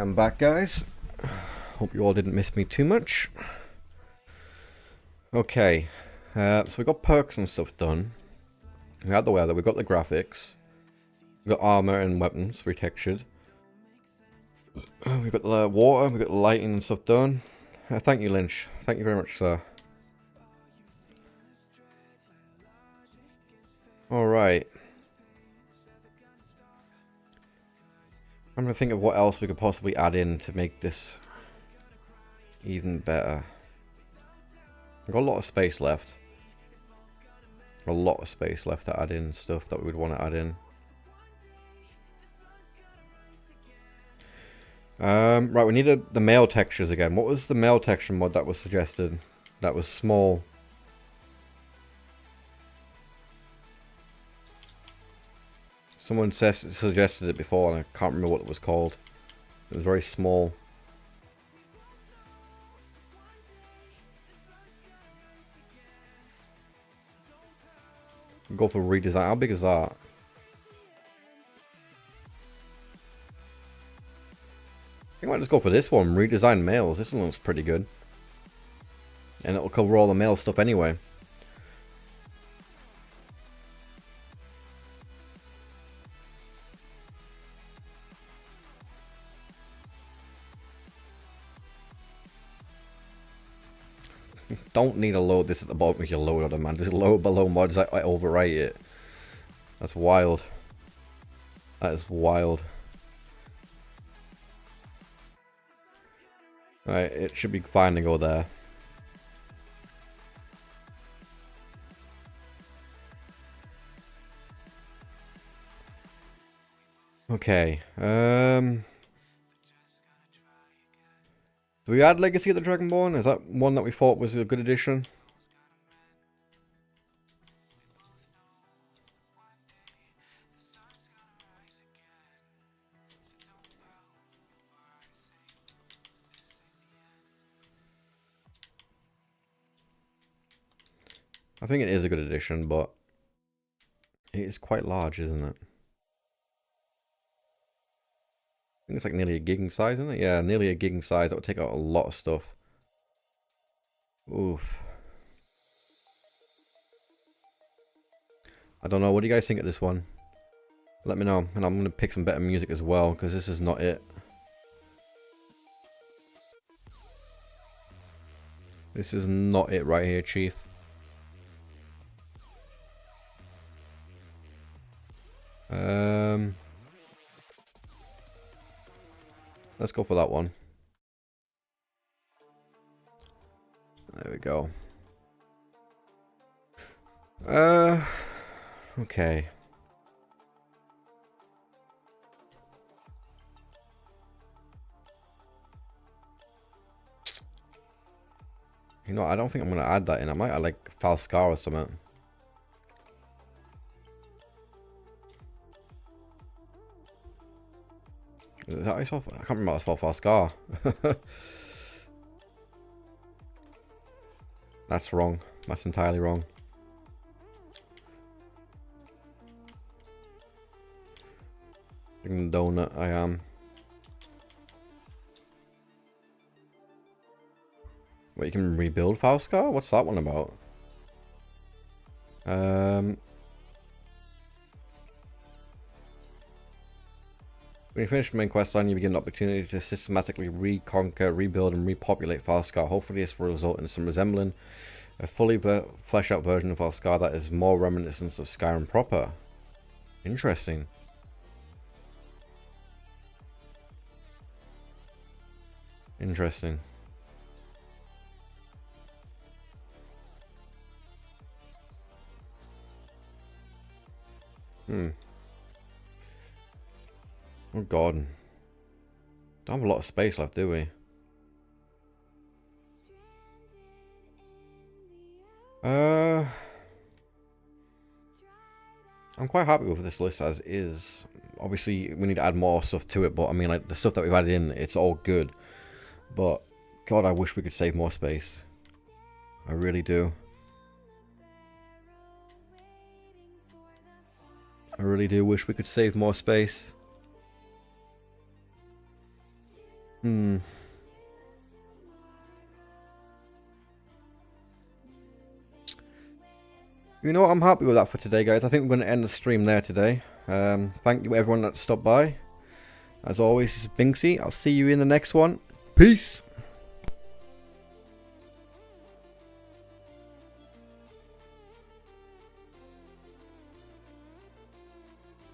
I'm back, guys. Hope you all didn't miss me too much. Okay, so we got perks and stuff done. We had the weather, we got the graphics. We got armor and weapons retextured. We got the water, we got the lighting and stuff done. Thank you, Lynch. Thank you very much, sir. Alright. I'm trying to think of what else we could possibly add in to make this even better. I've got a lot of space left. A lot of space left to add in stuff that we would want to add in. Right, we needed the male textures again. What was the male texture mod that was suggested? That was small. Someone suggested it before and I can't remember what it was called. It was very small. Go for redesign. How big is that? I think I might just go for this one. Redesign males. This one looks pretty good. And it'll cover all the male stuff anyway. Don't need to load this at the bottom of your loader, man. Just load below mods, I overwrite it. That's wild. That is wild. Right, it should be fine to go there. Okay, do we add Legacy of the Dragonborn? Is that one that we thought was a good addition? I think it is a good addition, but it is quite large, isn't it? I think it's like nearly a gig in size, isn't it? Yeah, nearly a gig in size. That would take out a lot of stuff. Oof. I don't know. What do you guys think of this one? Let me know. And I'm going to pick some better music as well, because this is not it. This is not it right here, Chief. Let's go for that one. There we go. Okay. You know, I don't think I'm gonna add that in. I might add like Falscar or something. Is that I can't remember what I spelled Falscar. That's wrong. That's entirely wrong. Chicken donut, I am. Wait, you can rebuild Falscar? What's that one about? When you finish the main quest line, you begin an opportunity to systematically reconquer, rebuild, and repopulate Falscar. Hopefully this will result in some resembling a fully fleshed out version of Falscar that is more reminiscent of Skyrim proper. Interesting. Interesting. Oh god. Don't have a lot of space left, do we? I'm quite happy with this list as is. Obviously, we need to add more stuff to it, but I mean, like, the stuff that we've added in, it's all good. But, god, I wish we could save more space. I really do. I really do wish we could save more space. You know what? I'm happy with that for today, guys. I think we're going to end the stream there today. Thank you everyone that stopped by. As always, this is Binksy. I'll see you in the next one. Peace!